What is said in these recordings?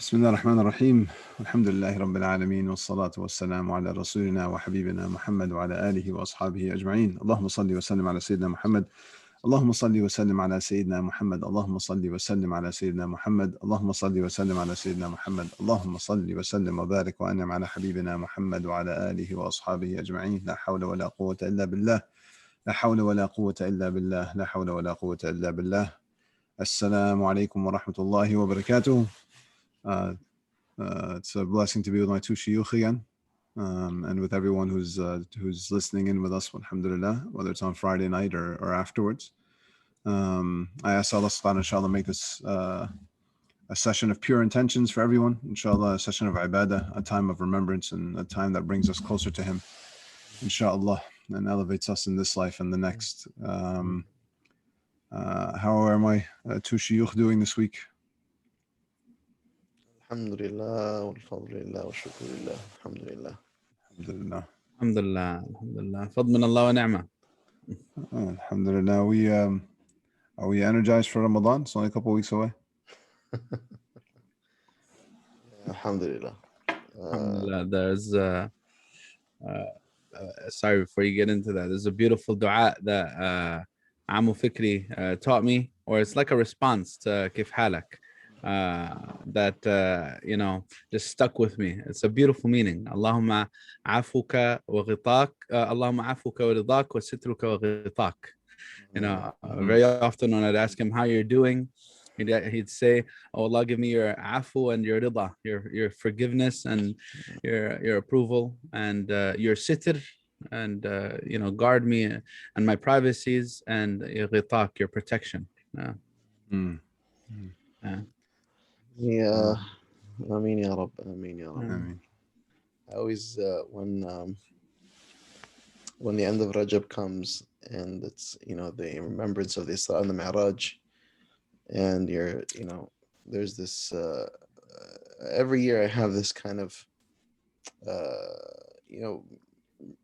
بسم الله الرحمن الرحيم والحمد لله رب العالمين والصلاة والسلام على رسولنا وحبيبنا محمد وعلى آله وأصحابه أجمعين. اللهم صل وسلم على سيدنا محمد. اللهم صل وسلم على سيدنا محمد. اللهم صل وسلم على سيدنا محمد. اللهم صل وسلم على سيدنا محمد. اللهم صل وسلم وبارك وأنعم على حبيبنا محمد وعلى آله وأصحابه أجمعين. لا حول ولا قوة إلا بالله. لا حول ولا قوة إلا بالله. لا حول ولا قوة إلا بالله. السلام عليكم ورحمة الله وبركاته. It's a blessing to be with my two shuyukh again, and with everyone who's listening in with us, alhamdulillah, whether it's on Friday night or afterwards. I ask Allah subhanahu wa ta'ala make this a session of pure intentions for everyone, inshallah, a session of ibadah, a time of remembrance, and a time that brings us closer to Him, inshallah, and elevates us in this life and the next. How are my two shuyukh doing this week? Alhamdulillah, walfadlillah, wa shukrulillah, alhamdulillah. Alhamdulillah. Alhamdulillah, alhamdulillah. Fadl min Allah wa ni'mah. Alhamdulillah. Are we energized for Ramadan? It's only a couple of weeks away. Alhamdulillah. Alhamdulillah. There's sorry, before you get into that, there's a beautiful dua that Amu Fikri taught me, or it's like a response to Kif Halak. That just stuck with me. It's a beautiful meaning. Allahumma afuka wa ghitak, Allahumma afuka wa ridak wa sitruka wa ghitak. Very often when I'd ask him how you're doing, he'd say, "Oh Allah, give me your afu and your rida, your forgiveness and your approval, and your sitr, and guard me and my privacies, and your ghitak, your protection." Yeah. Ameen ya Rabb, Ameen ya Rabb. Ameen. I always, when the end of Rajab comes and it's, the remembrance of the Isra and the Mi'raj, and there's this, every year I have this kind of,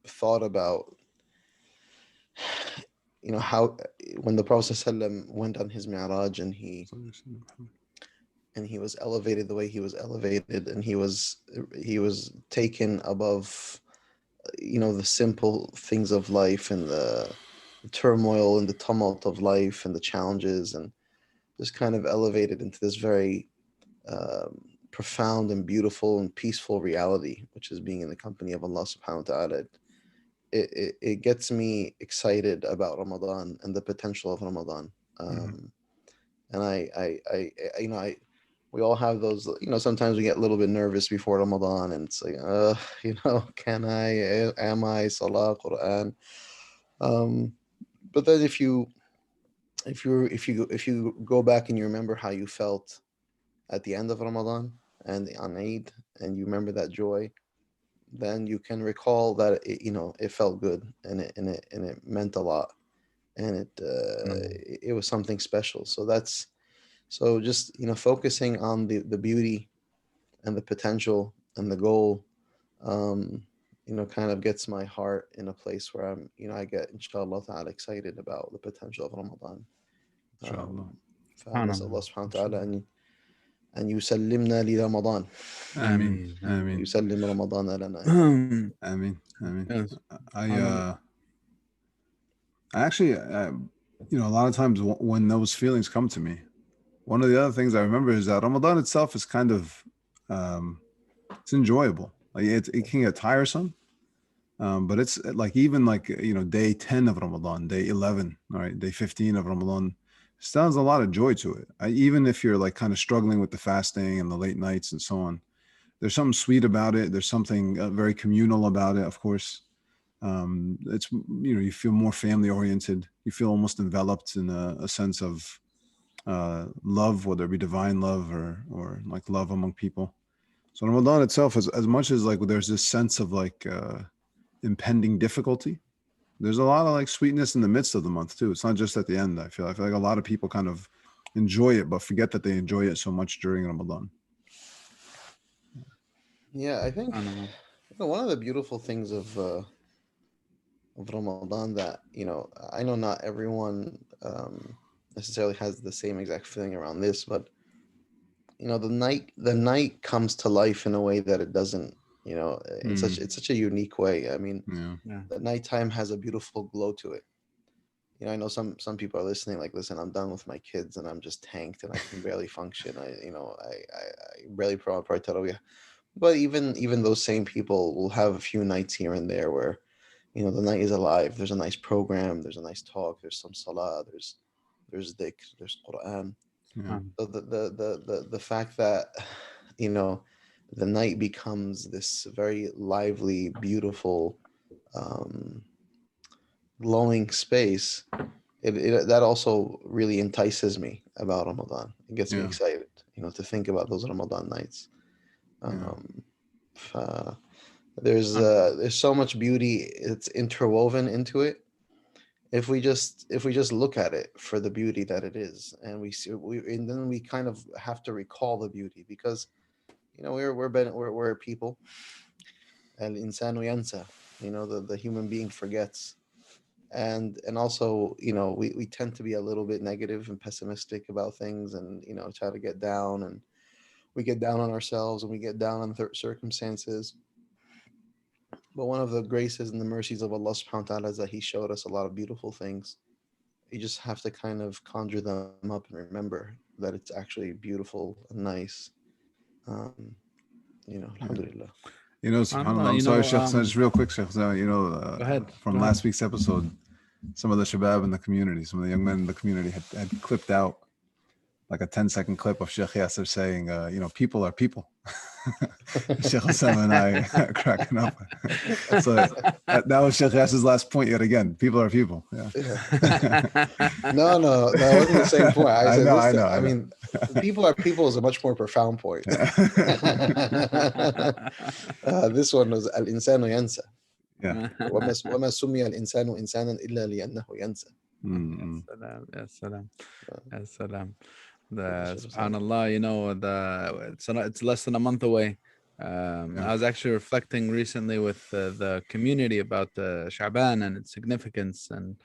thought about, how when the Prophet ﷺ went on his Mi'raj and he was elevated the way he was elevated, and he was taken above, the simple things of life and the turmoil and the tumult of life and the challenges, and just kind of elevated into this very profound and beautiful and peaceful reality, which is being in the company of Allah subhanahu wa ta'ala. It gets me excited about Ramadan and the potential of Ramadan. And we all have those, sometimes we get a little bit nervous before Ramadan, and it's like, am I, Salah, Quran. But then if you go back and you remember how you felt at the end of Ramadan and on Eid, and you remember that joy, then you can recall that it felt good, and it meant a lot, and it was something special. So just focusing on the beauty and the potential and the goal, kind of gets my heart in a place where I'm, I get, inshallah ta'ala, excited about the potential of Ramadan. Inshallah. فنسأل الله سبحانه وتعالى أن يسلمنا لرمضان. Ameen. Ameen. يسلم رمضان لنا. Ameen. Ameen. Yes. I actually, a lot of times when those feelings come to me, one of the other things I remember is that Ramadan itself is kind of, it's enjoyable. Like it can get tiresome, but it's like even like day 10 of Ramadan, day 11, all right, day 15 of Ramadan, still has a lot of joy to it. Even if you're like kind of struggling with the fasting and the late nights and so on, there's something sweet about it. There's something very communal about it. Of course, it's you feel more family oriented. You feel almost enveloped in a sense of love, whether it be divine love or like love among people. So Ramadan itself is, as much as like there's this sense of like impending difficulty, there's a lot of like sweetness in the midst of the month too. It's not just at the end. I feel like a lot of people kind of enjoy it, but forget that they enjoy it so much during Ramadan. Yeah, I think one of the beautiful things of Ramadan that I know not everyone necessarily has the same exact feeling around this, but the night comes to life in a way that it doesn't, Mm. it's such a unique way. I mean, Yeah. Yeah. the nighttime has a beautiful glow to it. I know some people are listening, like, listen, I'm done with my kids and I'm just tanked and I can barely function. I barely provide tarawih. But even those same people will have a few nights here and there where, the night is alive. There's a nice program. There's a nice talk. There's some salah. There's dhikr. There's Quran. Yeah. So the fact that, you know, the night becomes this very lively, beautiful, um, glowing space. That also really entices me about Ramadan. It gets me Yeah. excited, to think about those Ramadan nights. Yeah. Um, there's so much beauty. It's interwoven into it. If we just look at it for the beauty that it is, and and then we kind of have to recall the beauty, because we're people. Al insanu yansa. The human being forgets. And also, we tend to be a little bit negative and pessimistic about things, and try to get down, and we get down on ourselves, and we get down on circumstances. But one of the graces and the mercies of Allah subhanahu wa ta'ala is that He showed us a lot of beautiful things. You just have to kind of conjure them up and remember that it's actually beautiful and nice. Um, Yeah. Alhamdulillah. SubhanAllah, You I'm sorry, know, Sheikh, just real quick, Sheikh, go ahead. from Go ahead. last week's episode, some of the shabab in the community, some of the young men in the community had clipped out like a 10-second clip of Shaykh Yasir saying, people are people. Sheikh Osamah and I cracking up. So that was Shaykh Yasir's last point yet again. People are people. Yeah. No, that wasn't the same point. I said, listen, I know. mean, people are people is a much more profound point. This one was al-insanu yansa. Yeah. وما سمي الإنسان إنسانا إلا لأنه ينسى. Mm-mm. Ya salam. Ya salam. Shaykh Hussain. Subhanallah, it's less than a month away. Yeah. I was actually reflecting recently with the community about the Sha'ban and its significance, and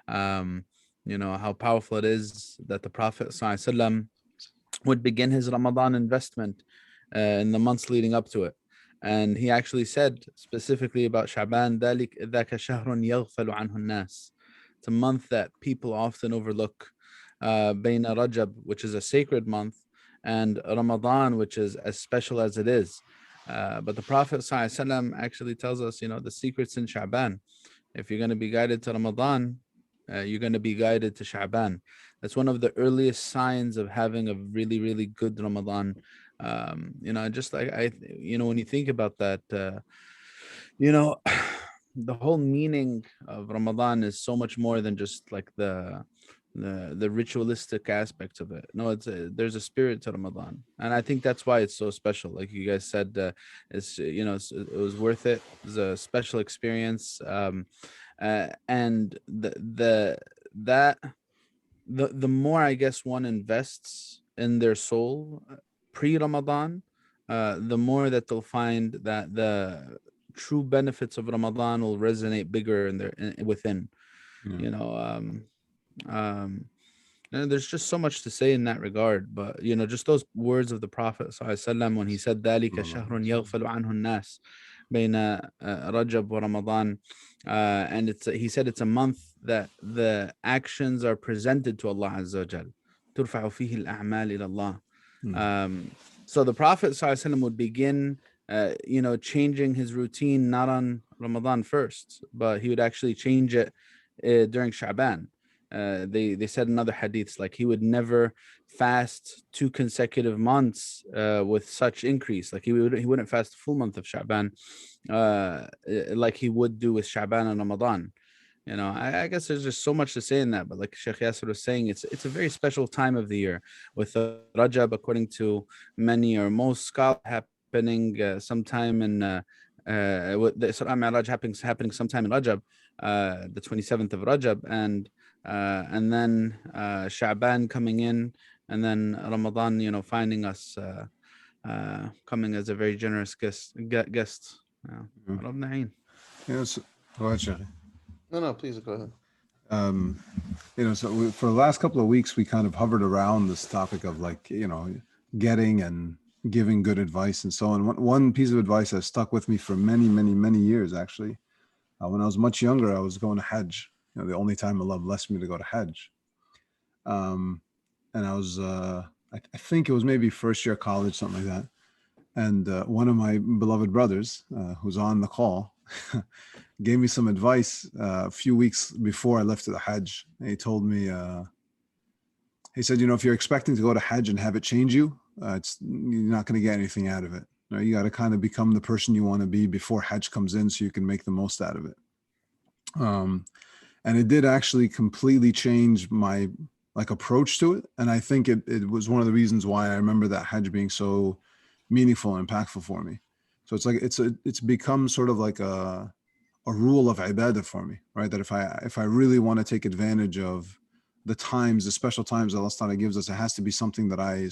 how powerful it is that the Prophet ﷺ would begin his Ramadan investment in the months leading up to it. And he actually said specifically about Sha'ban, ذَاكَ شَهْرٌ يَغْفَلُ عَنْهُ النَّاسِ. It's a month that people often overlook. بين Rajab, which is a sacred month, and Ramadan, which is as special as it is. But the Prophet ﷺ actually tells us, the secret's in Sha'ban. If you're going to be guided to Ramadan, you're going to be guided to Sha'ban. That's one of the earliest signs of having a really, really good Ramadan. Just like when you think about that, the whole meaning of Ramadan is so much more than just like the ritualistic aspects of it. No, there's a spirit to Ramadan, and I think that's why it's so special. Like you guys said, it was worth it. It was a special experience, and the more, I guess, one invests in their soul pre-Ramadan, the more that they'll find that the true benefits of Ramadan will resonate bigger within. Yeah. You know, um, and there's just so much to say in that regard, but just those words of the Prophet ﷺ when he said ذَلِكَ شَهْرٌ يَغْفَلُ عَنْهُ النَّاسِ بين Rajab wa Ramadan, and he said it's a month that the actions are presented to Allah Azza wa Jal. تُرْفَعُ فِيهِ الْأَعْمَالِ إِلَى اللَّهِ. So the Prophet ﷺ would begin changing his routine not on Ramadan first, but he would actually change it during Sha'ban. They said in other hadiths, like he would never fast 2 consecutive months with such increase. Like he wouldn't fast a full month of Sha'ban like he would do with Sha'ban and Ramadan. I guess there's just so much to say in that, but like Shaykh Yasir was saying, it's a very special time of the year with Rajab, according to many or most scholars, happening sometime in with the Isra Mi'raj happening sometime in Rajab, the 27th of Rajab, and then Sha'ban coming in, and then Ramadan, finding us coming as a very generous guest. Rab Na'een. Yes. Go ahead, Sheikh. No, please go ahead. So for the last couple of weeks, we kind of hovered around this topic of like, getting and giving good advice and so on. One piece of advice that stuck with me for many, many, many years, actually. When I was much younger, I was going to Hajj. The only time Allah blessed me to go to Hajj. And I was, I think it was maybe first year college, something like that. And one of my beloved brothers, who's on the call, gave me some advice a few weeks before I left to the Hajj. And he told me, he said, if you're expecting to go to Hajj and have it change you, you're not going to get anything out of it. You got to kind of become the person you want to be before Hajj comes in so you can make the most out of it. And it did actually completely change my approach to it. And I think it was one of the reasons why I remember that Hajj being so meaningful and impactful for me. So it's become sort of like a rule of ibadah for me, right? That if I really want to take advantage of the special times that Allah Ta'ala gives us, it has to be something that I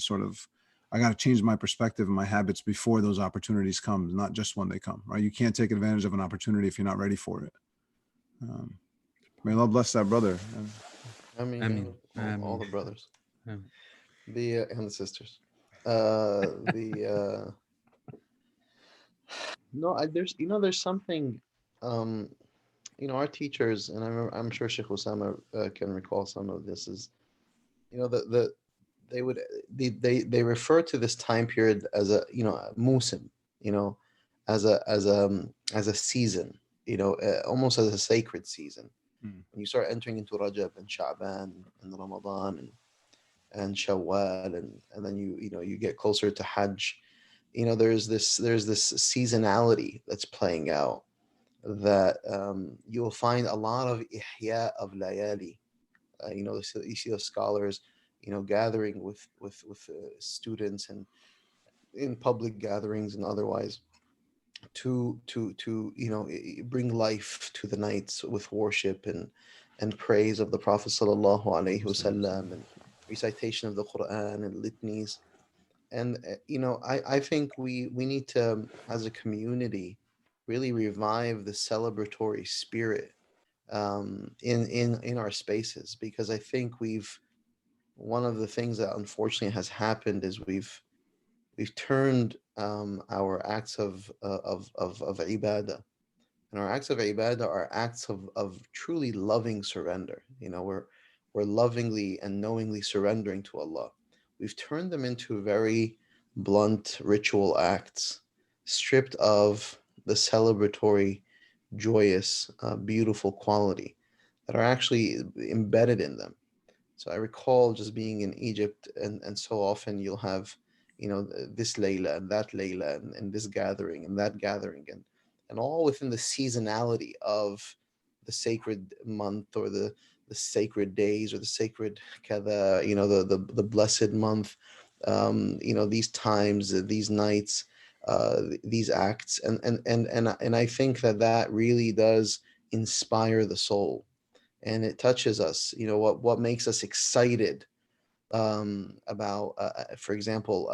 got to change my perspective and my habits before those opportunities come, not just when they come, right? You can't take advantage of an opportunity if you're not ready for it. May Allah bless that brother. I mean, all the brothers, and the sisters. There's something, our teachers, and I'm sure Shaykh Osamah can recall some of this. Is they refer to this time period as a musim, as a season, almost as a sacred season. When you start entering into Rajab and Sha'ban and Ramadan and Shawwal and then you get closer to Hajj, there's this seasonality that's playing out that you'll find a lot of ihya of layali. You see the scholars gathering with students and in public gatherings and otherwise to bring life to the nights with worship and praise of the Prophet sallallahu alaihi wasallam and recitation of the Quran and litanies. And I think we need to, as a community, really revive the celebratory spirit in our spaces, because I think one of the things that unfortunately has happened is we've turned our acts of ibadah, and our acts of ibadah are acts of truly loving surrender. We're lovingly and knowingly surrendering to Allah. We've turned them into very blunt ritual acts, stripped of the celebratory, joyous, beautiful quality that are actually embedded in them. So I recall just being in Egypt, and so often you'll have, this Layla and that Layla and this gathering and that gathering, and all within the seasonality of the sacred month or the sacred days or the sacred kada, the blessed month, these times, these nights, these acts, and I think that really does inspire the soul, and it touches us. What makes us excited about, for example,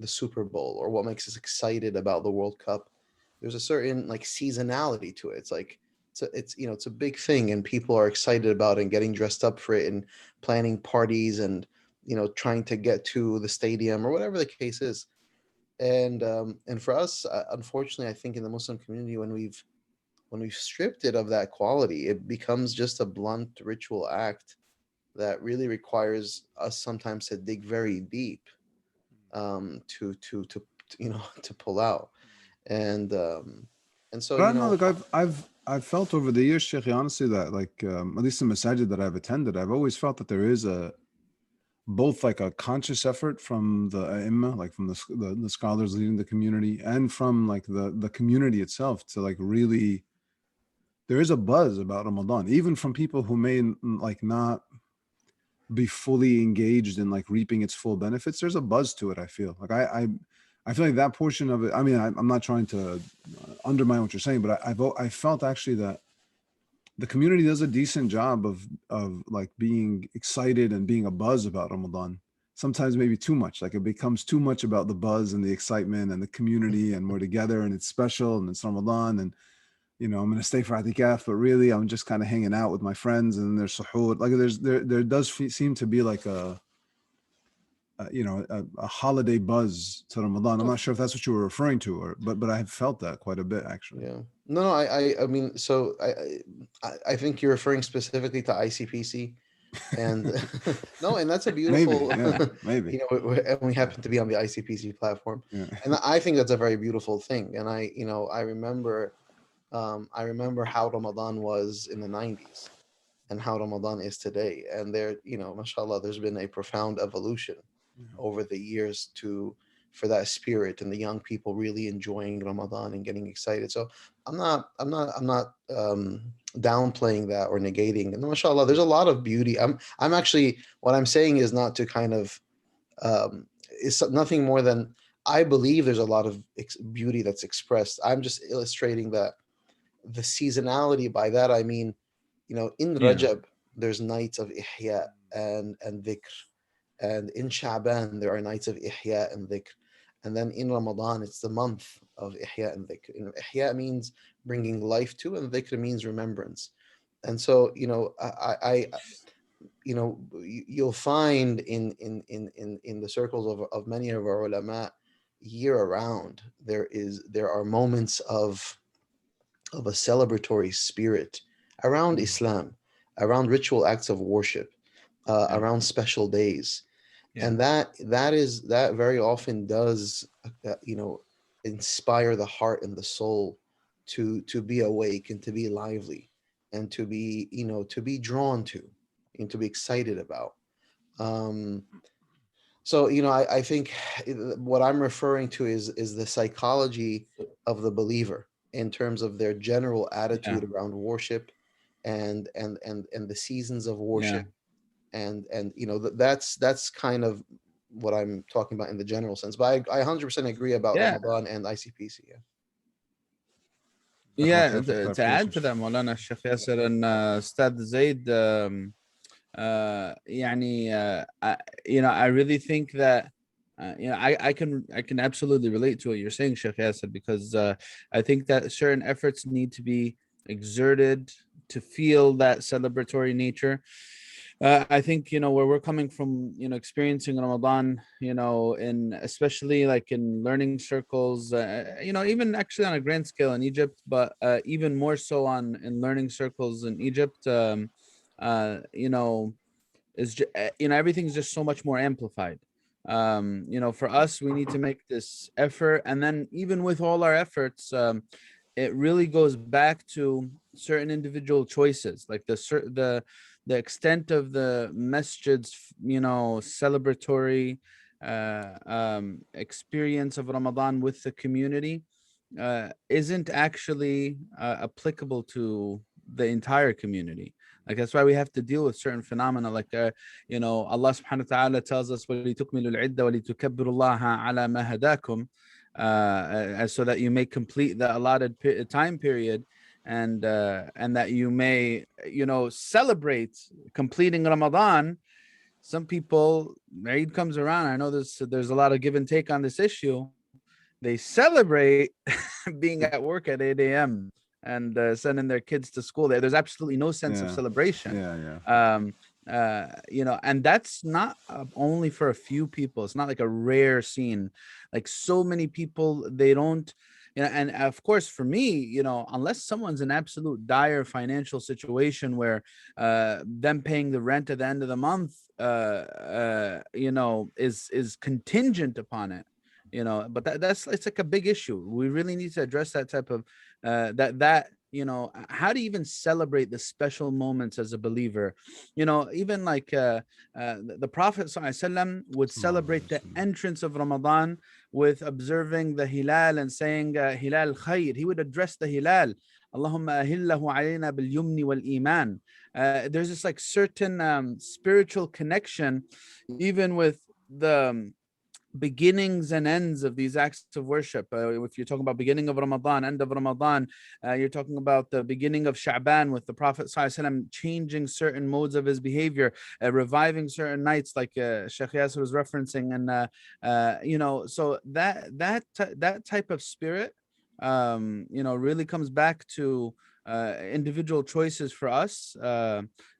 the Super Bowl, or what makes us excited about the World Cup. There's a certain seasonality to it. It's a big thing, and people are excited about it and getting dressed up for it and planning parties and trying to get to the stadium or whatever the case is. And for us, unfortunately, I think in the Muslim community, when we've stripped it of that quality, it becomes just a blunt ritual act that really requires us sometimes to dig very deep to to pull out. And so But I don't know, I've felt over the years, Sheikh, honestly, that at least the masajid that I've attended, I've always felt that there is both a conscious effort from the ai from the scholars leading the community, and from the community itself to really, there is a buzz about Ramadan, even from people who may not be fully engaged in reaping its full benefits. There's a buzz to it. I feel I feel like that portion of it. I mean, I'm not trying to undermine what you're saying, but I felt actually that the community does a decent job of being excited and being a buzz about Ramadan. Sometimes maybe too much. It becomes too much about the buzz and the excitement and the community, and we're together and it's special and it's Ramadan, and I'm going to stay for Atikaf, but really I'm just kind of hanging out with my friends, and there's suhoor. There does seem to be a holiday buzz to Ramadan. I'm not sure if that's what you were referring to, but I have felt that quite a bit actually. Yeah. No, I mean, so I think you're referring specifically to ICPC, and no, and that's a Maybe, beautiful, yeah, maybe. and we happen to be on the ICPC platform, Yeah. and I think that's a very beautiful thing. And I remember how Ramadan was in the 90s and how Ramadan is today. And there, mashallah, there's been a profound evolution over the years for that spirit and the young people really enjoying Ramadan and getting excited. So I'm not downplaying that or negating. And mashallah, there's a lot of beauty. I'm actually, what I'm saying is not to kind of it's nothing more than, I believe there's a lot of beauty that's expressed. I'm just illustrating that the seasonality. By that I mean, in Yeah. Rajab there's nights of ihya and dhikr, and in Sha'ban there are nights of ihya and dhikr, and then in Ramadan it's the month of ihya and dhikr. Ihya means bringing life to, and dhikr means remembrance. And so, you'll find in the circles of many of our ulama, year around there are moments of a celebratory spirit around Islam, around ritual acts of worship, Yeah. around special days. Yeah. And that very often does inspire the heart and the soul to be awake and to be lively, and to be drawn to, and to be excited about. um so, I think what I'm referring to is the psychology of the believer in terms of their general Yeah. attitude around worship, and the seasons of Yeah. worship, and that's kind of what I'm talking about in the general sense. But I 100% agree about Yeah. Ramadan and ICPC. Yeah. Jazakallah Yeah. khair for the To add to clarification. that, Maulana Shaykh Yasir and Ustadh Zaid, يعني, I really think that I can absolutely relate to what you're saying, Sheikh Yasser, because I think that certain efforts need to be exerted to feel that celebratory nature. I think where we're coming from, experiencing Ramadan, in especially like in learning circles, even actually on a grand scale in Egypt, but even more so in learning circles in Egypt. You know, is everything's just so much more amplified. For us, we need to make this effort, and then even with all our efforts, it really goes back to certain individual choices, like the extent of the masjid's celebratory experience of Ramadan with the community isn't actually applicable to the entire community. Like that's why we have to deal with certain phenomena, like Allah subhanahu wa ta'ala tells us وَلِتُكْمِلُوا الْعِدَّةَ وَلِتُكَبِّرُوا اللَّهَ عَلَى مَا هَدَاكُمْ, so that you may complete the allotted time period, and that you may celebrate completing Ramadan. Some people, Eid comes around, I know there's a lot of give and take on this issue. They celebrate being at work at 8 a.m. and sending their kids to school. There's absolutely no sense of Yeah, celebration. yeah. And that's not only for a few people. It's not like a rare scene. Like so many people, they don't. And of course, for me, unless someone's in absolute dire financial situation where them paying the rent at the end of the month, is contingent upon it. But that's it's like a big issue. We really need to address that type of how do you even celebrate the special moments as a believer? Even like the Prophet ﷺ would celebrate the entrance of Ramadan with observing the hilal and saying hilal khair. He would address the hilal, Allahumma ahillahu alayna bil yumni wal iman. There's this like certain spiritual connection even with the beginnings and ends of these acts of worship. If you're talking about beginning of Ramadan, end of Ramadan, you're talking about the beginning of Sha'ban with the Prophet ﷺ changing certain modes of his behavior, reviving certain nights, like Shaykh Yasir was referencing, and so that type of spirit, really comes back to individual choices for us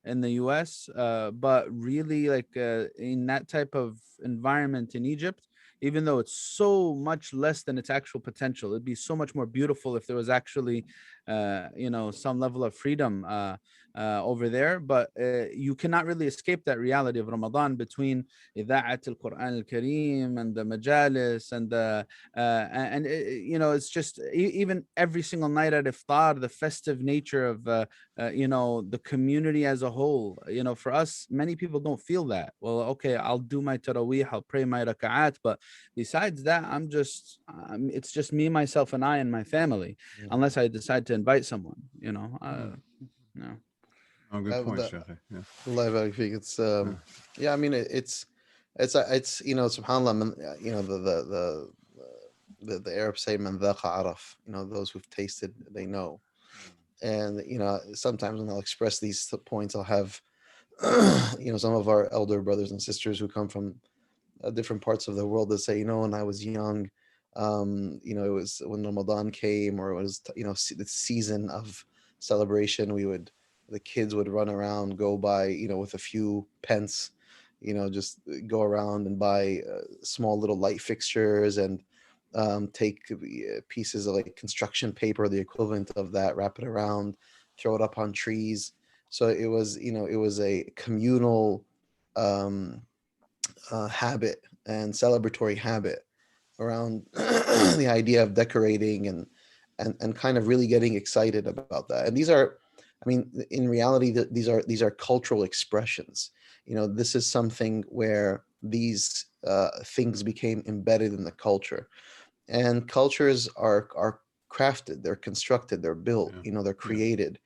in the US, but really like in that type of environment in Egypt, even though it's so much less than its actual potential, it'd be so much more beautiful if there was actually some level of freedom over there. But you cannot really escape that reality of Ramadan between إذاعة القرآن الكريم and the majalis and the it's just even every single night at iftar, the festive nature of the community as a whole. For us, many people don't feel that. Well, okay, I'll do my tarawih, I'll pray my raka'at, but besides that, it's just me, myself, and I and my family, unless I decide to invite someone. No. Oh, good point, That, Shaykh. Yeah. Allah Yabarak Feek. It's yeah, I mean it's subhanallah, the Arabs say man dhaqa araf, those who've tasted they know. And sometimes when I'll express these points, I'll have some of our elder brothers and sisters who come from different parts of the world that say, when I was young, it was when Ramadan came, or it was the season of celebration, the kids would run around, go buy, with a few pence, just go around and buy small little light fixtures, and take pieces of like construction paper, the equivalent of that, wrap it around, throw it up on trees. So it was a communal habit and celebratory habit around the idea of decorating and kind of really getting excited about that. And these are, I mean, in reality, these are cultural expressions. This is something where these things became embedded in the culture, and cultures are crafted, they're constructed, they're built, they're created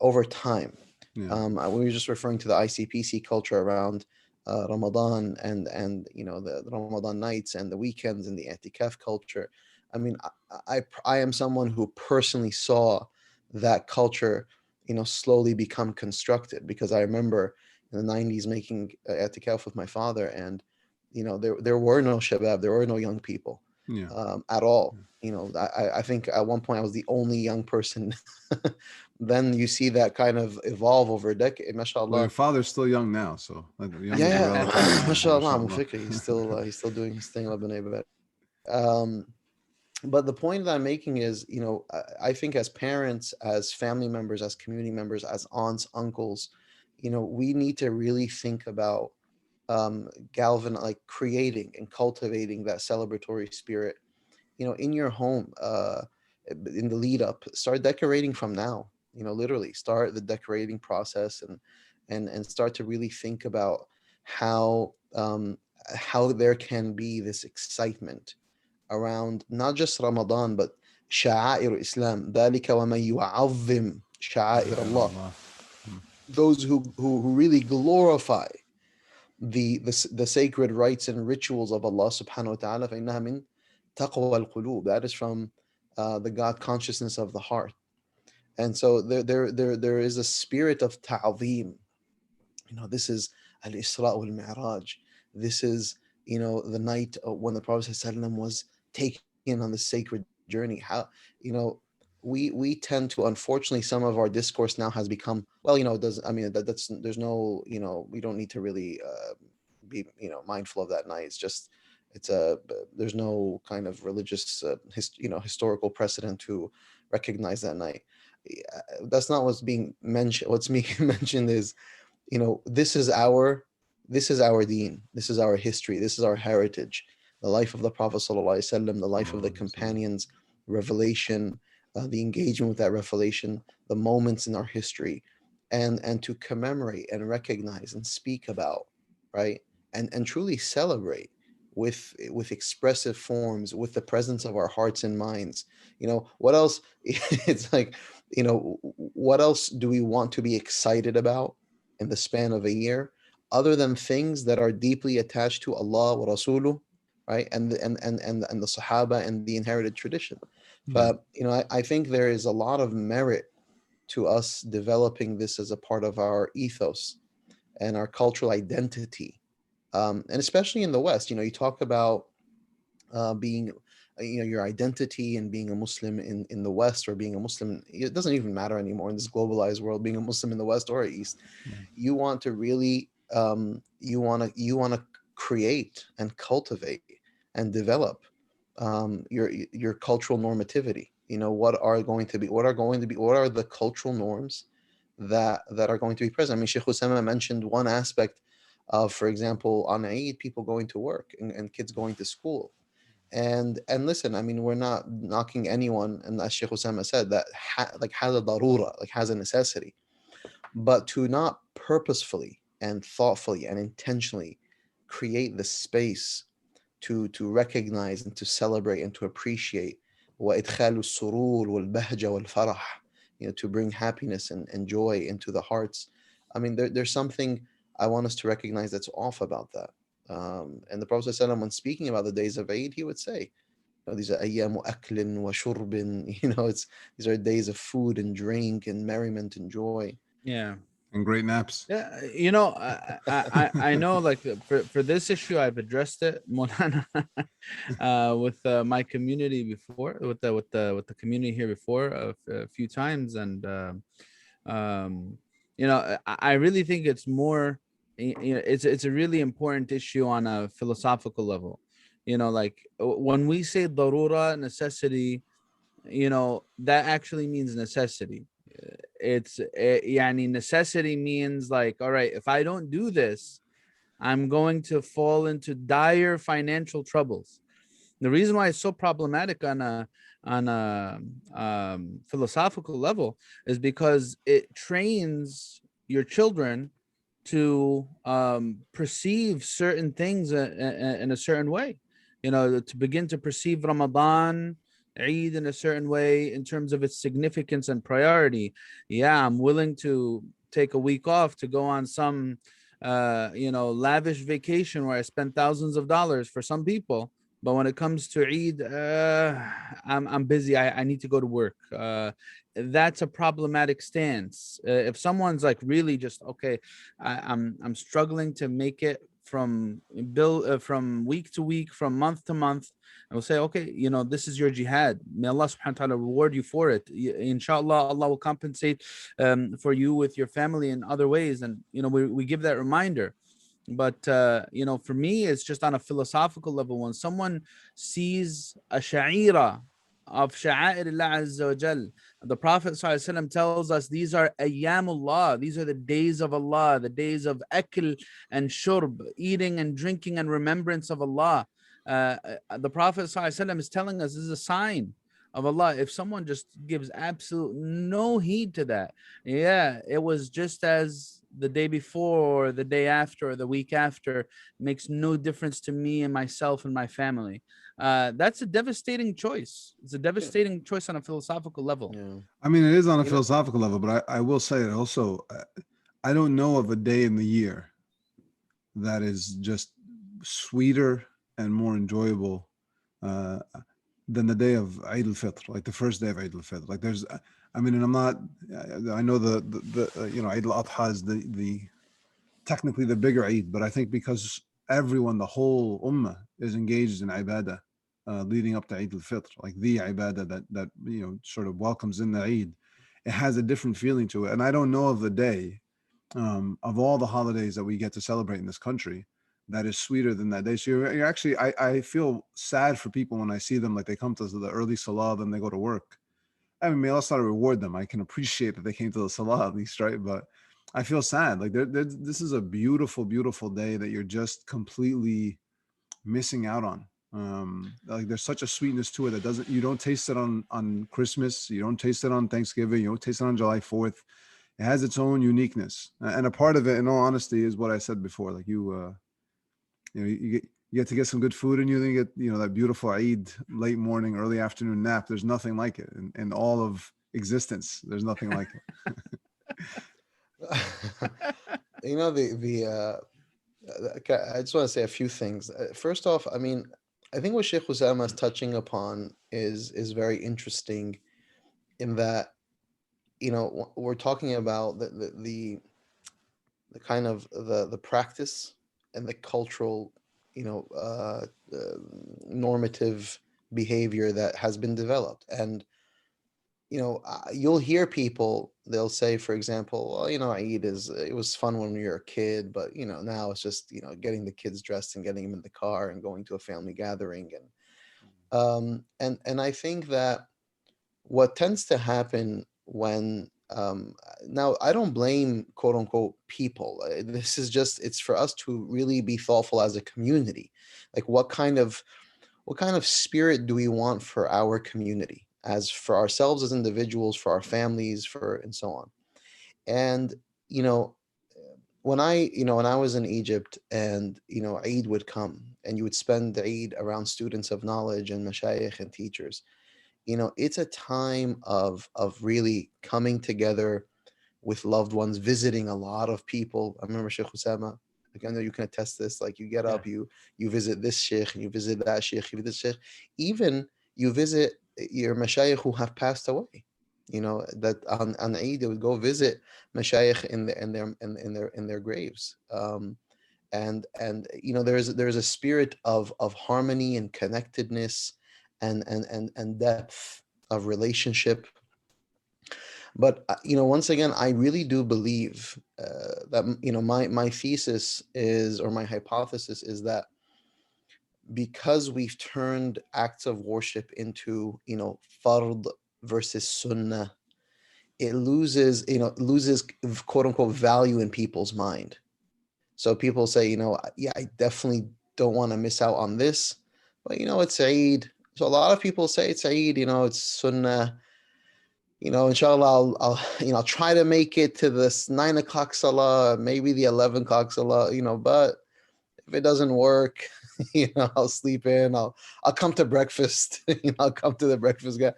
over time. Yeah. We were just referring to the ICPC culture around Ramadan and the Ramadan nights and the weekends and the i'tikaf culture. I mean, I am someone who personally saw that culture, slowly become constructed, because I remember in the 90s making i'tikaf with my father, and there were no shabab, there were no young people Yeah. at all. I think at one point I was the only young person. Then you see that kind of evolve over a decade, Well, mashallah. your father's still young now, so like, young is a Yeah, relative term. mashallah, Mashallah. Mufikri, he's still doing his thing. Um, but the point that I'm making is, I think as parents, as family members, as community members, as aunts, uncles, we need to really think about like creating and cultivating that celebratory spirit, in your home, in the lead up. Start decorating from now. Literally start the decorating process, and start to really think about how there can be this excitement around not just Ramadan, but شعائر Islam. ذلك ومن يعظم شعائر Allah. Allah. Those who really glorify the sacred rites and rituals of Allah subhanahu wa ta'ala, فإنها من تقوى القلوب. That is from the God consciousness of the heart. And so there is a spirit of ta'zeem. This is al-Isra wal-Mi'raj. This is, the night when the Prophet ﷺ was taken on the sacred journey. How, we tend to, unfortunately, some of our discourse now has become, well, does, I mean, that's, there's no, we don't need to really be, mindful of that night. It's just, there's no kind of religious, historical precedent to recognize that night. That's not what's being mentioned. What's being mentioned is, this is our deen, this is our history, this is our heritage, the life of the Prophet ﷺ, the life of the companions, revelation, the engagement with that revelation, the moments in our history, and to commemorate and recognize and speak about, right, and truly celebrate with expressive forms, with the presence of our hearts and minds. What else? It's like, what else do we want to be excited about in the span of a year, other than things that are deeply attached to Allah wa Rasuluh, right? And the Sahaba and the inherited tradition. But I think there is a lot of merit to us developing this as a part of our ethos and our cultural identity. And especially in the West, you talk about being your identity and being a Muslim in the West, or being a Muslim, it doesn't even matter anymore in this globalized world, being a Muslim in the West or East. Yeah. You want to really you want to create and cultivate and develop your cultural normativity. What are the cultural norms that are going to be present. I mean, Sheikh Osamah mentioned one aspect of, for example, on Eid, people going to work and kids going to school. And listen, I mean, we're not knocking anyone, and as Sheikh Osama said, that has a darura, like has a necessity, but to not purposefully and thoughtfully and intentionally create the space to recognize and to celebrate and to appreciate وإدخال السرور والبهجة والفرح, to bring happiness and joy into the hearts. I mean, there's something I want us to recognize that's off about that. And the Prophet ﷺ, when speaking about the days of Eid, he would say, these are ayyamu aklin wa shurbin. These are days of food and drink and merriment and joy. Yeah. And great naps. Yeah, I know, like, for this issue, I've addressed it, Molana, with my community before, with the community here before a few times, and I really think it's more, it's a really important issue on a philosophical level. Like, when we say darura, necessity, that actually means necessity. It's yani, necessity means, like, all right, if I don't do this, I'm going to fall into dire financial troubles. The reason why it's so problematic on a philosophical level is because it trains your children to perceive certain things in a certain way. To begin to perceive Ramadan, Eid, in a certain way in terms of its significance and priority. Yeah, I'm willing to take a week off to go on some lavish vacation where I spend thousands of dollars for some people. But when it comes to Eid, I'm busy. I need to go to work. That's a problematic stance. If someone's like really just okay, I'm struggling to make it from from week to week, from month to month. I will say, okay, this is your jihad. May Allah subhanahu wa ta'ala reward you for it. Inshallah, Allah will compensate for you with your family in other ways. And we give that reminder. But for me, it's just on a philosophical level. When someone sees a sha'ira of sha'air Allah Azza wa Jal, the Prophet ﷺ tells us these are ayyamullah, these are the days of Allah, the days of akl and shurb, eating and drinking and remembrance of Allah. The Prophet ﷺ is telling us this is a sign of Allah. If someone just gives absolute no heed to that, yeah, it was just as the day before or the day after or the week after, makes no difference to me and myself and my family. That's a devastating choice. It's a devastating choice on a philosophical level. Yeah. I mean, it is on a philosophical level, but I will say it also. I don't know of a day in the year that is just sweeter and more enjoyable than the day of Eid al-Fitr, like the first day of Eid al-Fitr. Like there's, I mean, and I'm not, I know the Eid al-Adha is the technically the bigger Eid, but I think because everyone, the whole ummah is engaged in ibadah leading up to Eid al-Fitr, like the ibadah that sort of welcomes in the Eid, it has a different feeling to it. And I don't know of the day of all the holidays that we get to celebrate in this country that is sweeter than that day. So you're actually, I feel sad for people when I see them, like they come to the early salah, then they go to work. I mean, may Allah start to reward them. I can appreciate that they came to the salah at least, right? But I feel sad. Like this is a beautiful, beautiful day that you're just completely missing out on. Like there's such a sweetness to it that you don't taste it on Christmas, you don't taste it on Thanksgiving, you don't taste it on July 4th. It has its own uniqueness, and a part of it, in all honesty, is what I said before. Like you get to get some good food, and you get that beautiful Eid late morning, early afternoon nap. There's nothing like it in all of existence. There's nothing like it. I just want to say a few things. First off, I mean, I think what Sheikh Osama is touching upon is very interesting, in that we're talking about the kind of the practice and the cultural normative behavior that has been developed. And you'll hear people, they'll say, for example, well, Eid it was fun when we were a kid, but now it's just getting the kids dressed and getting them in the car and going to a family gathering. And I think that what tends to happen when now I don't blame quote unquote people. This is just, it's for us to really be thoughtful as a community. Like what kind of spirit do we want for our community, as for ourselves as individuals, for our families, for and so on. And you know when I was in Egypt, and Eid would come, and you would spend the Eid around students of knowledge and mashayikh and teachers. It's a time of really coming together with loved ones, visiting a lot of people. I remember Shaykh Osamah, like I know you can attest this, like you get Yeah. up, you visit this sheikh, and you visit that sheikh, you visit this sheikh, even you visit your mashayikh who have passed away. That on Eid they would go visit mashayikh in their graves. And there's a spirit of harmony and connectedness and depth of relationship. But once again, I really do believe that my thesis is, or my hypothesis is, that because we've turned acts of worship into fard versus sunnah, it loses quote unquote value in people's mind. So people say, yeah, I definitely don't want to miss out on this, but it's Eid. So a lot of people say it's Eid, it's sunnah. Inshallah, I'll try to make it to this 9 o'clock salah, maybe the 11 o'clock salah, but if it doesn't work, I'll sleep in, I'll come to breakfast, I'll come to the breakfast guy.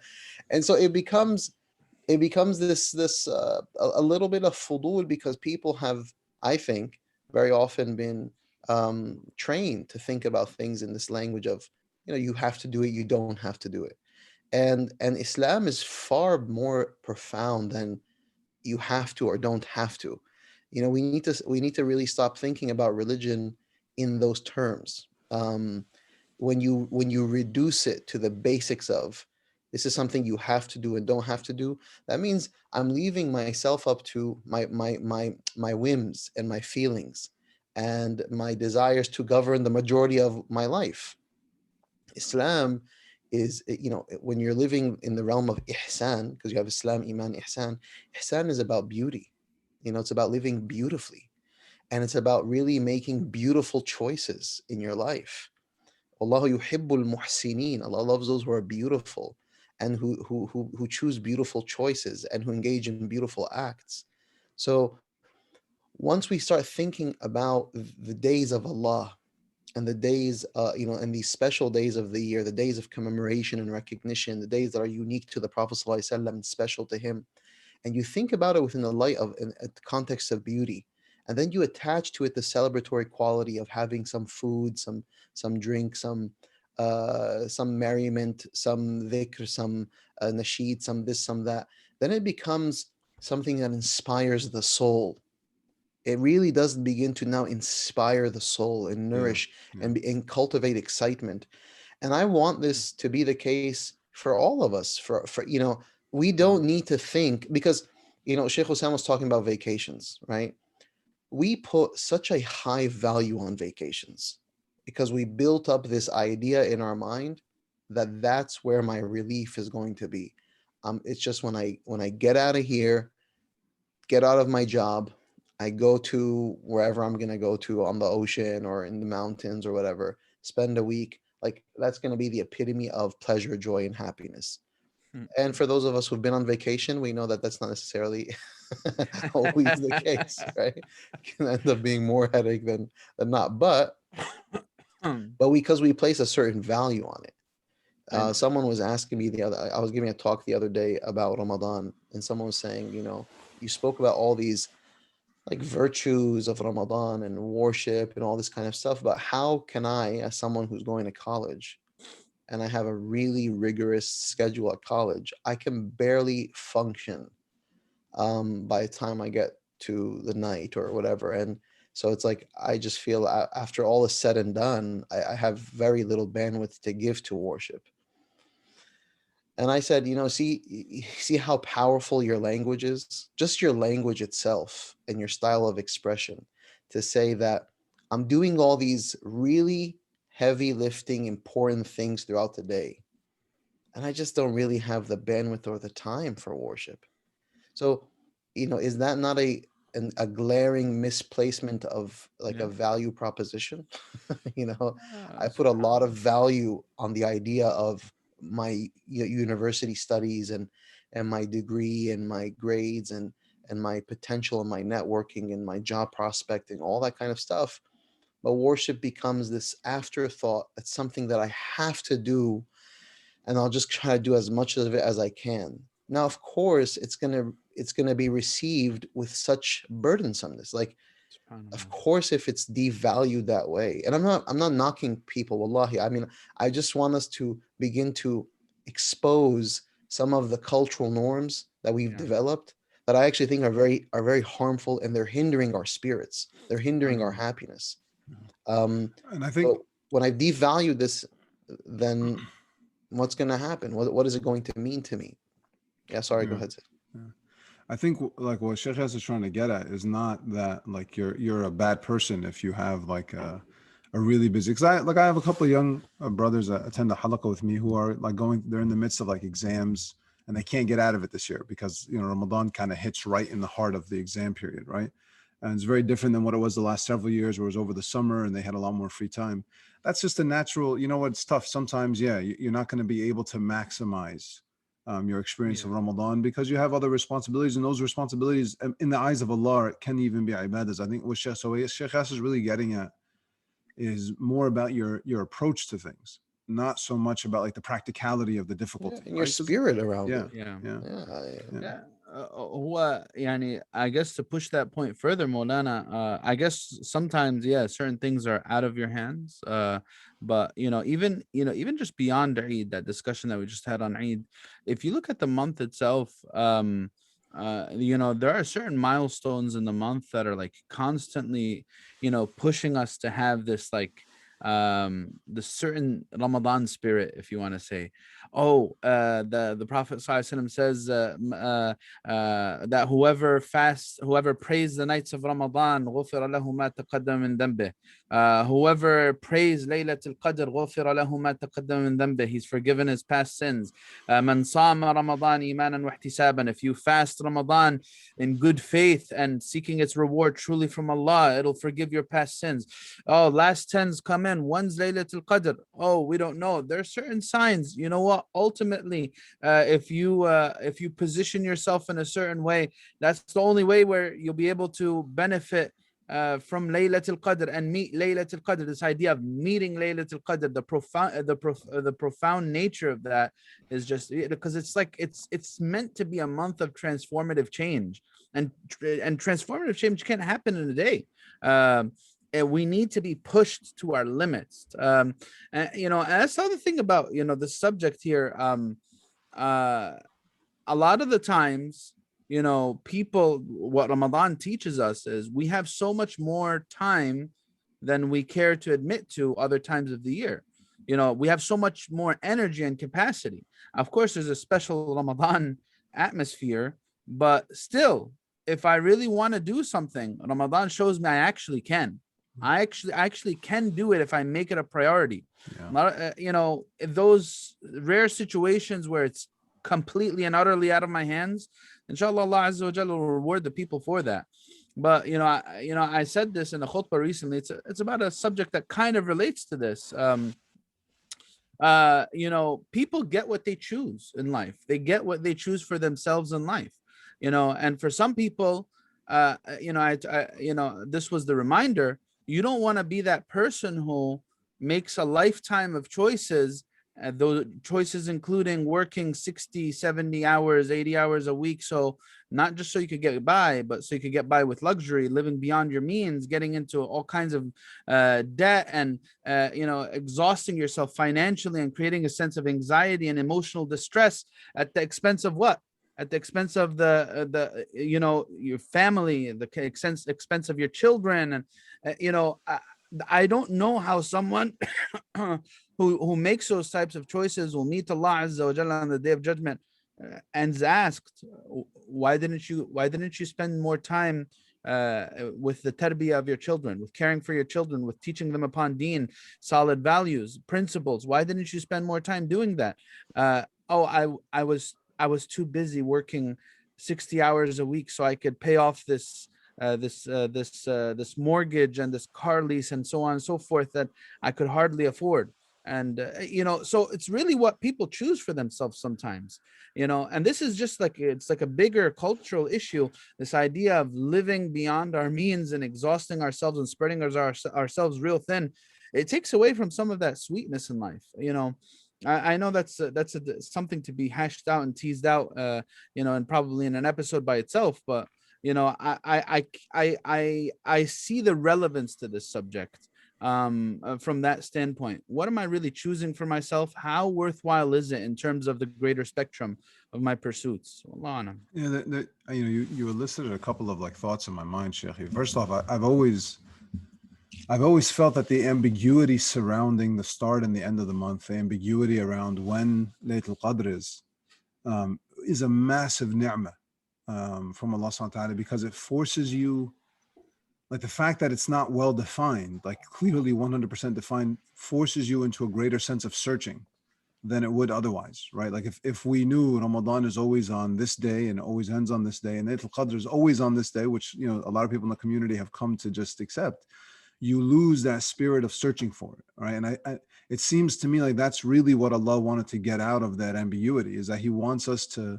And so it becomes this a little bit of fudul, because people have, I think, very often been trained to think about things in this language of, you have to do it, you don't have to do it. And Islam is far more profound than you have to or don't have to. We need to really stop thinking about religion in those terms. When you reduce it to the basics of, this is something you have to do and don't have to do, that means I'm leaving myself up to my whims and my feelings and my desires to govern the majority of my life. Islam is, when you're living in the realm of ihsan, because you have Islam, Iman, ihsan is about beauty. It's about living beautifully, and it's about really making beautiful choices in your life. Allah yuhibbul muhsinin. Allah loves those who are beautiful and who choose beautiful choices and who engage in beautiful acts. So once we start thinking about the days of Allah, and the days, and these special days of the year, the days of commemoration and recognition, the days that are unique to the Prophet ﷺ and special to him, and you think about it within the light of, in a context of beauty, and then you attach to it the celebratory quality of having some food, some drink, some merriment, some dhikr, some nasheed, some this, some that, then it becomes something that inspires the soul. It really does begin to now inspire the soul and Yeah. nourish Yeah. and cultivate excitement. And I want this to be the case for all of us. For we don't need to think, because Sheikh Hussein was talking about vacations, right? We put such a high value on vacations because we built up this idea in our mind that that's where my relief is going to be. It's just when I get out of here, get out of my job, I go to wherever I'm going to go to, on the ocean or in the mountains or whatever, spend a week. Like that's going to be the epitome of pleasure, joy, and happiness. And for those of us who've been on vacation, we know that that's not necessarily always the case, right? It can end up being more headache than not. But because we place a certain value on it. And Someone was asking me I was giving a talk the other day about Ramadan, and someone was saying, you spoke about all these like virtues of Ramadan and worship and all this kind of stuff, but how can I, as someone who's going to college, and I have a really rigorous schedule at college, I can barely function by the time I get to the night or whatever. And so it's like, I just feel after all is said and done, I have very little bandwidth to give to worship. And I said, see how powerful your language is? Just your language itself and your style of expression, to say that I'm doing all these really heavy lifting, important things throughout the day, and I just don't really have the bandwidth or the time for worship. So, is that not a glaring misplacement of like a Yeah. value proposition? you know, I put a lot of Subhanallah. value on the idea of my university studies and my degree and my grades and my potential and my networking and my job prospecting, all that kind of stuff. But worship becomes this afterthought. It's something that I have to do, and I'll just try to do as much of it as I can. Now, of course, it's gonna be received with such burdensomeness. Like, of Subhanallah. course, if it's devalued that way, and I'm not knocking people, wallahi. I mean, I just want us to begin to expose some of the cultural norms that we've Yeah. developed that I actually think are very harmful, and they're hindering our spirits. They're hindering our Subhanallah. happiness. Yeah. Um, And I think but when I devalue this, then what's going to happen? What is it going to mean to me? Yeah, sorry, go yeah, ahead. Sid. yeah. I think like what Sheikh Yasir is trying to get at is not that like you're a bad person if you have like a really busy, because I have a couple of young brothers that attend the halaqah with me who are like they're in the midst of like exams and they can't get out of it this year because Ramadan kind of hits right in the heart of the exam period, right? And it's very different than what it was the last several years where it was over the summer and they had a lot more free time. That's just a natural, it's tough sometimes. Yeah, you're not going to be able to maximize your experience of Yeah. Ramadan because you have other responsibilities, and those responsibilities in the eyes of Allah can even be ibadah. I think what Sheikh Yasir is really getting at is more about your approach to things, not so much about like the practicality of the Yeah, difficulty, and your right? Because spirit around yeah, it. Yeah. yeah, Yeah, yeah, Yeah. هو يعني I guess to push that point further, Molana, I guess sometimes, yeah, certain things are out of your hands. But even just beyond Eid, that discussion that we just had on Eid, if you look at the month itself, there are certain milestones in the month that are like constantly, pushing us to have this like the certain Ramadan spirit, if you want to say. The Prophet ﷺ says that whoever prays the nights of Ramadan, غفر له ما تقدم من ذنبه. Whoever prays Laylatul Qadr, غفر له ما تقدم من ذنبه. He's forgiven his past sins. من صام رمضان إيمانا واحتسابا. If you fast Ramadan in good faith and seeking its reward truly from Allah, it'll forgive your past sins. Oh, last tens come in. When's Laylatul Qadr? Oh, we don't know. There are certain signs. You know what? Ultimately, if you position yourself in a certain way, that's the only way where you'll be able to benefit from Laylatul Qadr and meet Laylatul Qadr. This idea of meeting Laylatul Qadr, the profound nature of that is just because it's like it's meant to be a month of transformative change, and transformative change can't happen in a day. And we need to be pushed to our limits. And that's the other thing about the subject here. Uh, a lot of the times, people, what Ramadan teaches us is we have so much more time than we care to admit to other times of the year. We have so much more energy and capacity. Of course, there's a special Ramadan atmosphere, but still, if I really want to do something, Ramadan shows me I actually can. I actually can do it if I make it a priority. yeah. Those rare situations where it's completely and utterly out of my hands, inshallah, Allah Azza wa Jalla will reward the people for that. But I said this in a khutbah recently. It's about a subject that kind of relates to this. People get what they choose in life. They get what they choose for themselves in life. And for some people, this was the reminder. You don't want to be that person who makes a lifetime of choices, those choices including working 60, 70 hours, 80 hours a week. So not just so you could get by, but so you could get by with luxury, living beyond your means, getting into all kinds of debt, and exhausting yourself financially and creating a sense of anxiety and emotional distress at the expense of what? At the expense of your family, the expense of your children, and I don't know how someone who makes those types of choices will meet Allah Azza wa Jalla on the Day of Judgment, and is asked, why didn't you spend more time with the tarbiyah of your children, with caring for your children, with teaching them upon deen, solid values, principles? Why didn't you spend more time doing that? Oh, I was too busy working 60 hours a week so I could pay off this mortgage and this car lease and so on and so forth that I could hardly afford. And so it's really what people choose for themselves sometimes. And this is just like, it's like a bigger cultural issue, this idea of living beyond our means and exhausting ourselves and spreading ourselves real thin. It takes away from some of that sweetness in life. I know that's something to be hashed out and teased out, and probably in an episode by itself. But I see the relevance to this subject from that standpoint. What am I really choosing for myself? How worthwhile is it in terms of the greater spectrum of my pursuits? Allah Alam. Yeah, you elicited a couple of like thoughts in my mind, Shaykh. First off, I've always felt that the ambiguity surrounding the start and the end of the month, the ambiguity around when Laylatul Qadr is a massive ni'mah from Allah subhanahu wa ta'ala, because it forces you, like the fact that it's not well defined, like clearly 100% defined, forces you into a greater sense of searching than it would otherwise, right? Like if we knew Ramadan is always on this day and always ends on this day, and Laylatul Qadr is always on this day, which a lot of people in the community have come to just accept, you lose that spirit of searching for it, right? And it seems to me like that's really what Allah wanted to get out of that ambiguity, is that He wants us to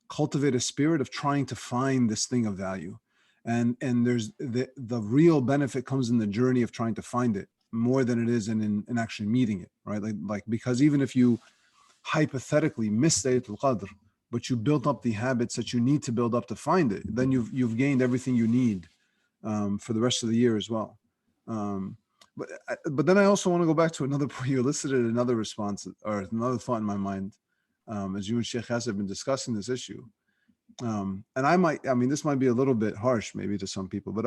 cultivate a spirit of trying to find this thing of value. And there's the real benefit comes in the journey of trying to find it more than it is in actually meeting it, right? Like because even if you hypothetically miss Laylatul Qadr, but you built up the habits that you need to build up to find it, then you've gained everything you need for the rest of the year as well. But then I also want to go back to another point. You elicited another response or another thought in my mind as you and Shaykh Yasir have been discussing this issue. And this might be a little bit harsh maybe to some people, but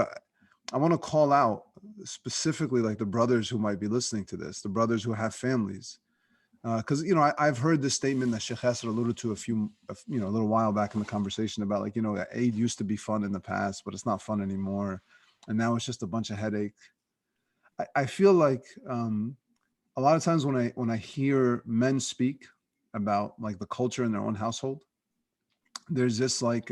I want to call out specifically like the brothers who might be listening to this, the brothers who have families. Because I've heard this statement that Shaykh Yasir alluded to a little while back in the conversation about like Eid used to be fun in the past, but it's not fun anymore, and now it's just a bunch of headache. I feel like a lot of times when I hear men speak about like the culture in their own household, there's this like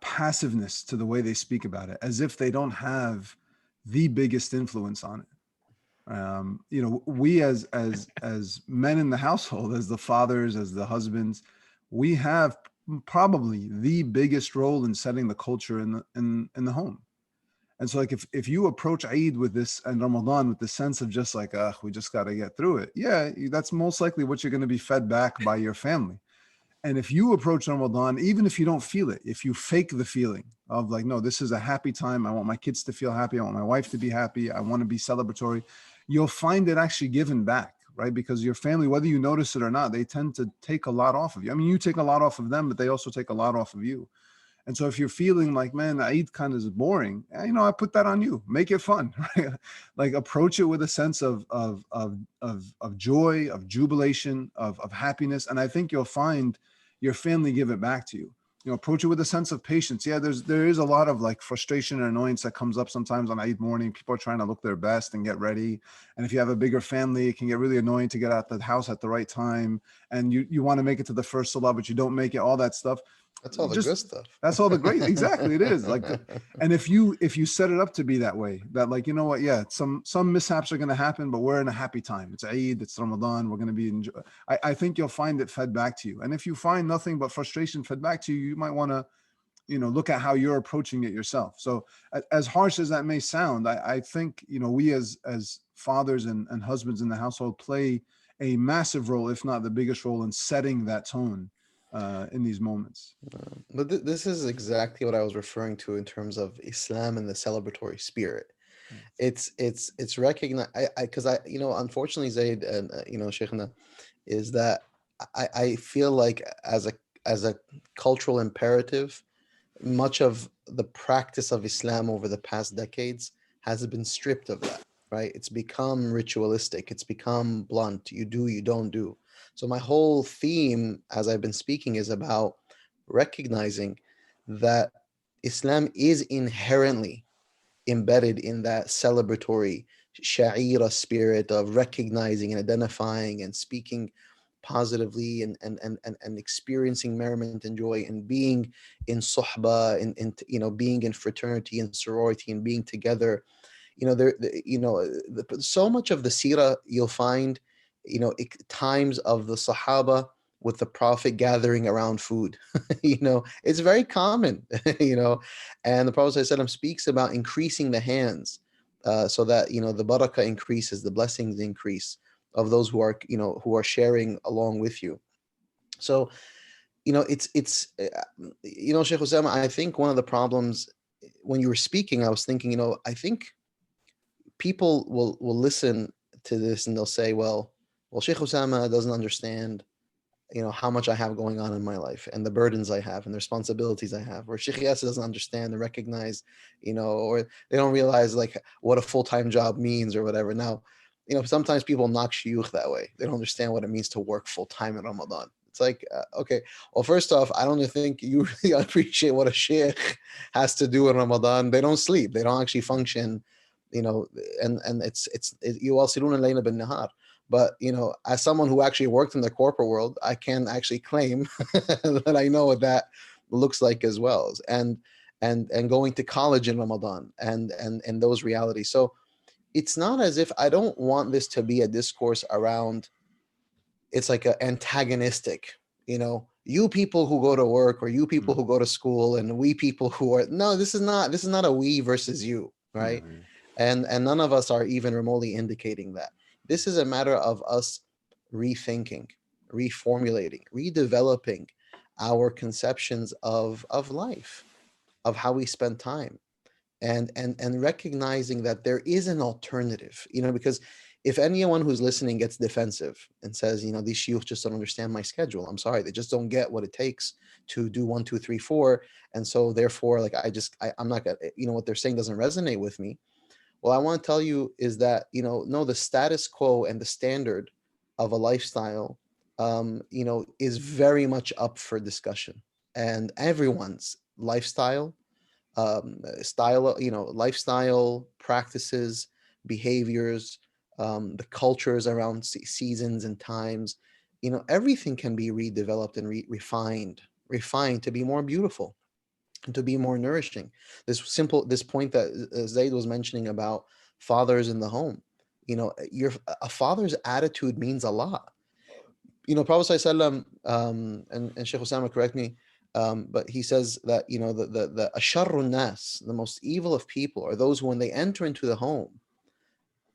passiveness to the way they speak about it, as if they don't have the biggest influence on it. We as men in the household, as the fathers, as the husbands, we have probably the biggest role in setting the culture in the home. And so like if you approach Eid with this and Ramadan with the sense of just like, we just got to get through it. Yeah, that's most likely what you're going to be fed back by your family. And if you approach Ramadan, even if you don't feel it, if you fake the feeling of like, no, this is a happy time. I want my kids to feel happy. I want my wife to be happy. I want to be celebratory. You'll find it actually given back, right? Because your family, whether you notice it or not, they tend to take a lot off of you. I mean, you take a lot off of them, but they also take a lot off of you. And so if you're feeling like, man, Eid kind of is boring, I put that on you. Make it fun, right? Like approach it with a sense of joy, of jubilation, of happiness. And I think you'll find your family give it back to you. Approach it with a sense of patience. Yeah, there is a lot of like frustration and annoyance that comes up sometimes on Eid morning. People are trying to look their best and get ready. And if you have a bigger family, it can get really annoying to get out the house at the right time. And you want to make it to the first salah, but you don't make it, all that stuff. That's all the good stuff. That's all the great. Exactly. It is like, and if you set it up to be that way, that like, you know what? Yeah. Some mishaps are going to happen, but we're in a happy time. It's Eid, it's Ramadan. We're going to be, I think you'll find it fed back to you. And if you find nothing but frustration fed back to you, you might want to, look at how you're approaching it yourself. So as harsh as that may sound, I think, we as fathers and husbands in the household play a massive role, if not the biggest role in setting that tone in these moments. But this is exactly what I was referring to in terms of Islam and the celebratory spirit. It's recognized. Because unfortunately, Zaied and Shaykhna, is that I feel like as a cultural imperative, much of the practice of Islam over the past decades has been stripped of that, right? It's become ritualistic. It's become blunt. You do, you don't do. So my whole theme, as I've been speaking, is about recognizing that Islam is inherently embedded in that celebratory sha'ira spirit of recognizing and identifying and speaking positively and experiencing merriment and joy and being in suhba and being in fraternity and sorority and being together. So much of the seerah you'll find, times of the Sahaba with the Prophet gathering around food. It's very common. And the Prophet ﷺ speaks about increasing the hands, so that the barakah increases, the blessings increase of those who are sharing along with you. So it's Sheikh Osamah, I think one of the problems, when you were speaking, I was thinking, I think people will listen to this and they'll say, well, Sheikh Osamah doesn't understand, how much I have going on in my life and the burdens I have and the responsibilities I have. Or Shaykh Yasir doesn't understand and recognize, or they don't realize like what a full-time job means or whatever. Now, sometimes people knock shuyukh that way. They don't understand what it means to work full-time in Ramadan. It's like, okay, well, first off, I don't think you really appreciate what a sheikh has to do in Ramadan. They don't sleep. They don't actually function, and it's yuwasiruna al-layla bin-nahar. But as someone who actually worked in the corporate world, I can actually claim that I know what that looks like as well, and going to college in Ramadan and those realities. So it's not as if I don't want this to be a discourse around. It's like an antagonistic, you people who go to work or you people who go to school and we people who are no. This is not a we versus you, right? Yeah. And none of us are even remotely indicating that. This is a matter of us rethinking, reformulating, redeveloping our conceptions of life, of how we spend time, and recognizing that there is an alternative, because if anyone who's listening gets defensive and says, these shuyukh just don't understand my schedule, I'm sorry, they just don't get what it takes to do 1 2 3 4, and so therefore, like, I'm not gonna, what they're saying doesn't resonate with me. Well, I want to tell you is that, no, the status quo and the standard of a lifestyle, is very much up for discussion. And everyone's lifestyle practices, behaviors, the cultures around seasons and times, everything can be redeveloped and refined to be more beautiful, to be more nourishing. This point that Zaied was mentioning about fathers in the home, a father's attitude means a lot. Prophet ﷺ, and Shaykh Osama, correct me, but he says that the asharrun nas, the most evil of people, are those who, when they enter into the home,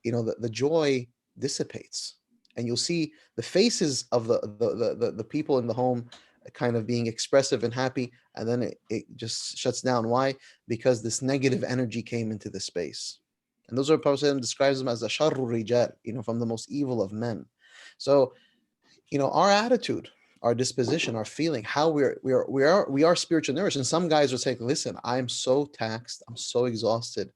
the joy dissipates, and you'll see the faces of the people in the home kind of being expressive and happy, and then it just shuts down. Why? Because this negative energy came into the space. And those are, Prophet describes them as the sharru rijal, from the most evil of men. So our attitude, our disposition, our feeling, how we are spiritual nourished. And some guys will say, listen, I'm so taxed, I'm so exhausted,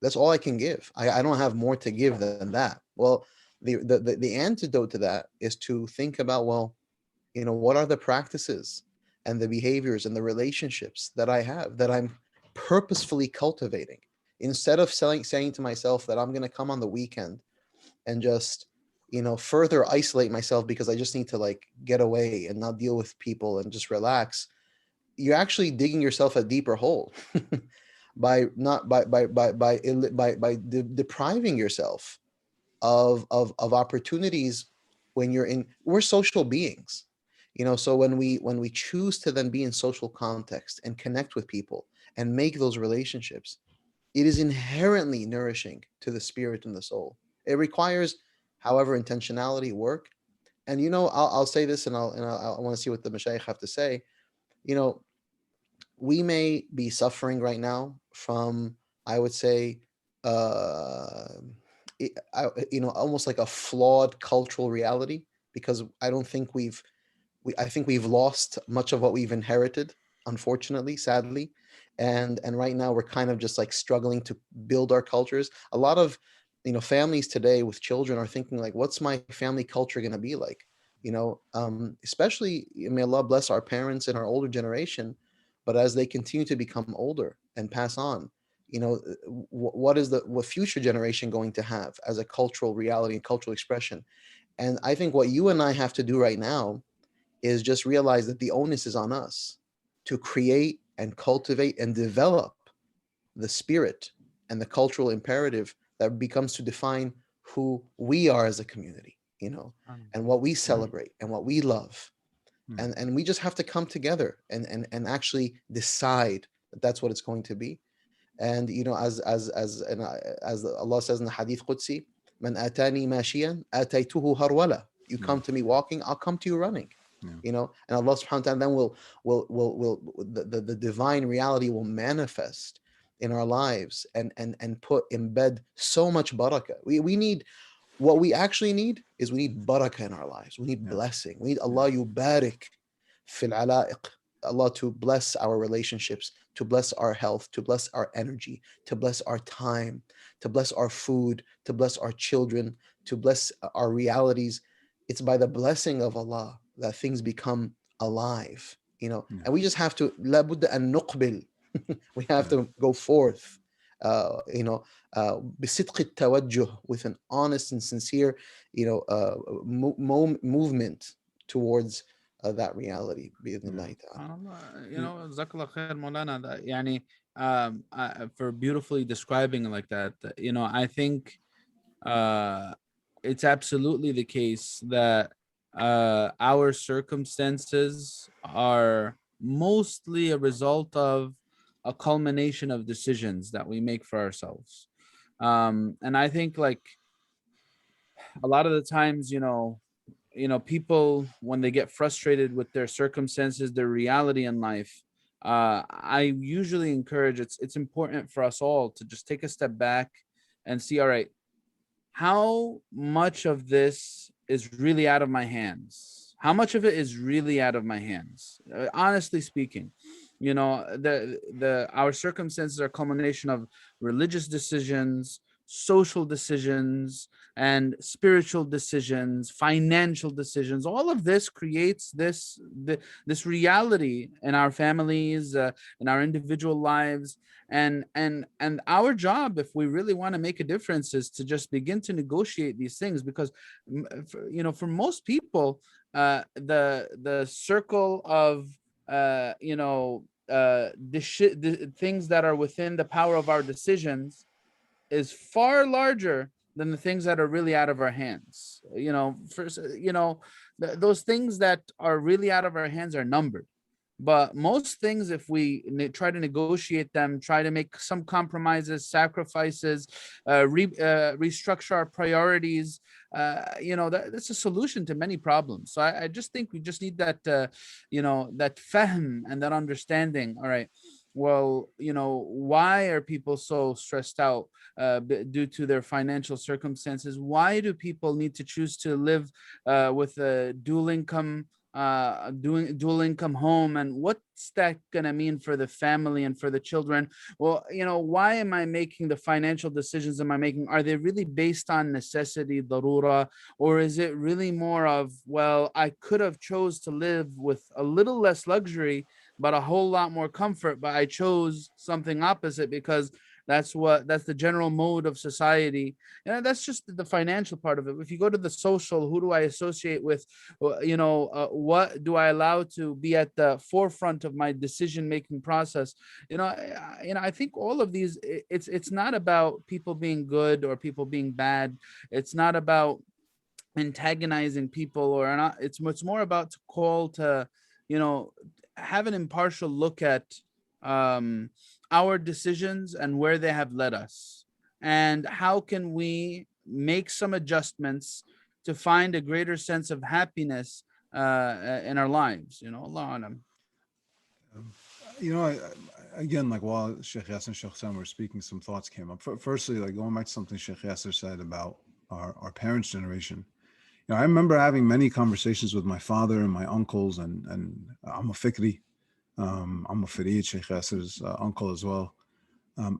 that's all I can give. I don't have more to give than that. Well, the antidote to that is to think about, well, what are the practices and the behaviors and the relationships that I have that I'm purposefully cultivating, instead of saying to myself that I'm going to come on the weekend and just further isolate myself because I just need to like get away and not deal with people and just relax. You're actually digging yourself a deeper hole by not by depriving yourself of opportunities. We're social beings, so when we choose to then be in social context and connect with people and make those relationships, it is inherently nourishing to the spirit and the soul. It requires, however, intentionality, work. And I'll say this, and I want to see what the mashayikh have to say. We may be suffering right now from, I would say, uh, almost like a flawed cultural reality, because I don't think I think we've lost much of what we've inherited, unfortunately, sadly, and right now we're kind of just like struggling to build our cultures. A lot of families today with children are thinking like, what's my family culture going to be like? Especially, may Allah bless our parents and our older generation, but as they continue to become older and pass on, what is what future generation going to have as a cultural reality and cultural expression? And I think what you and I have to do right now is just realize that the onus is on us to create and cultivate and develop the spirit and the cultural imperative that becomes to define who we are as a community, and what we celebrate and what we love. And we just have to come together and actually decide that that's what it's going to be. And as Allah says in the Hadith Qudsi, "Man atani mashiyan, ataytuhu harwala." You come to me walking, I'll come to you running. And Allah subhanahu wa ta'ala then will the divine reality will manifest in our lives and embed so much barakah. We need, what we actually need is, we need barakah in our lives. We need blessing. We need Allah yubarik fil alaiq. Allah to bless our relationships, to bless our health, to bless our energy, to bless our time, to bless our food, to bless our children, to bless our realities. It's by the blessing of Allah that things become alive, and we just have to لابد أن نقبل. We have to go forth, بصدق التوجه, with an honest and sincere, movement towards that reality. بإذن الله تعالى. Jazakallah khair, Maulana. Yani, for beautifully describing it like that. I think it's absolutely the case that our circumstances are mostly a result of a culmination of decisions that we make for ourselves. And I think, like, a lot of the times, people, when they get frustrated with their circumstances, their reality in life, I usually encourage, it's important for us all to just take a step back and see, all right, how much of this is really out of my hands? How much of it is really out of my hands? Honestly speaking, our circumstances are a culmination of religious decisions, social decisions, and spiritual decisions, financial decisions. All of this creates this reality in our families, in our individual lives. And our job, if we really want to make a difference, is to just begin to negotiate these things, because for most people, the circle of the things that are within the power of our decisions is far larger than the things that are really out of our hands. Those things that are really out of our hands are numbered. But most things, if we try to negotiate them, try to make some compromises, sacrifices, restructure our priorities, that's a solution to many problems. So I just think we just need that, that fahm and that understanding. All right, well, why are people so stressed out due to their financial circumstances? Why do people need to choose to live with a dual income home, and what's that gonna mean for the family and for the children? Well, why am I making the financial decisions am I making? Are they really based on necessity, darura, or is it really more of, well, I could have chose to live with a little less luxury but a whole lot more comfort, but I chose something opposite because that's the general mode of society. That's just the financial part of it. If you go to the social, who do I associate with? What do I allow to be at the forefront of my decision-making process? I think all of these, it's not about people being good or people being bad. It's not about antagonizing people or not. It's more about to call to, have an impartial look at our decisions and where they have led us, and how can we make some adjustments to find a greater sense of happiness in our lives. Allah alam. Again, like while Shaykh Yasir and Shaykh Sam were speaking, some thoughts came up. Firstly, like going back to something Shaykh Yasir said about our parents' generation. I remember having many conversations with my father and my uncles and I'm a fikri, I'm a Farid, Shaykh Yasir's uncle as well,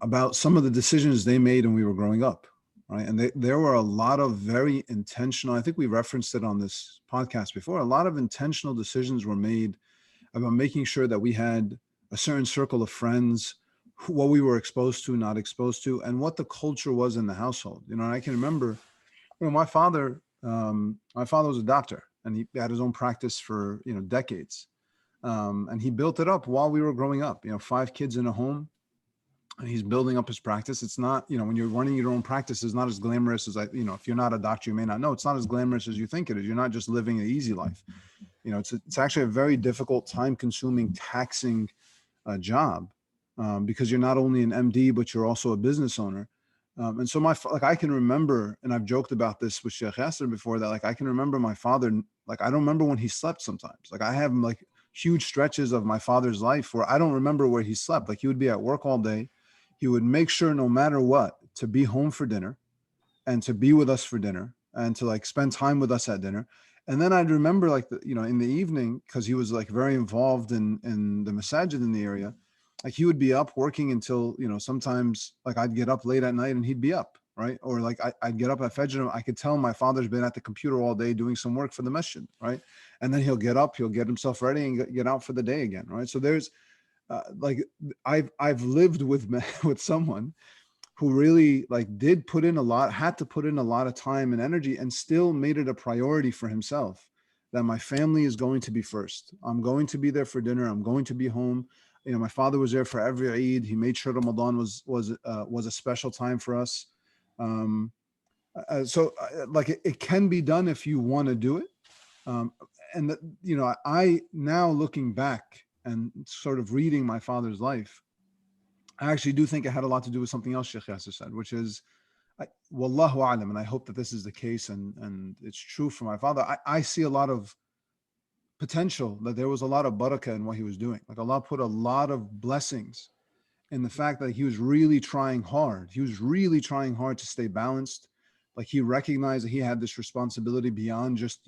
about some of the decisions they made when we were growing up, right? And there were a lot of very intentional, I think we referenced it on this podcast before, a lot of intentional decisions were made about making sure that we had a certain circle of friends, what we were exposed to, not exposed to, and what the culture was in the household. And I can remember, my father was a doctor, and he had his own practice for decades, and he built it up while we were growing up. 5 kids in a home, and he's building up his practice. It's not, when you're running your own practice, it's not as glamorous as if you're not a doctor, you may not know. It's not as glamorous as you think it is. You're not just living an easy life. It's actually a very difficult, time-consuming, taxing job, because you're not only an MD, but you're also a business owner. And so I can remember, and I've joked about this with Shaykh Yasir before, that I can remember my father, I don't remember when he slept sometimes. I have huge stretches of my father's life where I don't remember where he slept. He would be at work all day. He would make sure, no matter what, to be home for dinner and to be with us for dinner and to spend time with us at dinner. And then I'd remember in the evening, because he was very involved in the masajid in the area, he would be up working until, sometimes I'd get up late at night and he'd be up, right? Or I'd get up at Fajr, I could tell my father's been at the computer all day doing some work for the masjid, right? And then he'll get up, he'll get himself ready and get out for the day again, right? So there's I've lived with someone who really did put in a lot, had to put in a lot of time and energy, and still made it a priority for himself that my family is going to be first. I'm going to be there for dinner. I'm going to be home. My father was there for every Eid. He made sure Ramadan was a special time for us. It can be done if you want to do it. I now, looking back and sort of reading my father's life, I actually do think it had a lot to do with something else Shaykh Yasir said, which is, Wallahu alam, and I hope that this is the case and it's true for my father. I see a lot of potential, that there was a lot of barakah in what he was doing. Allah put a lot of blessings in the fact that he was really trying hard. He was really trying hard to stay balanced. He recognized that he had this responsibility beyond just,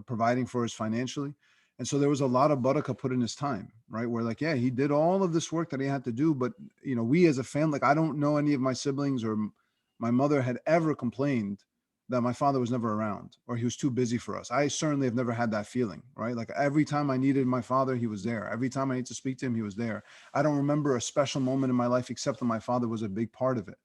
providing for us financially. And so there was a lot of barakah put in his time, right? Where he did all of this work that he had to do. But, we as a family, I don't know any of my siblings or my mother had ever complained that my father was never around or he was too busy for us. I certainly have never had that feeling, right? Every time I needed my father, he was there. Every time I need to speak to him, he was there. I don't remember a special moment in my life except that my father was a big part of it.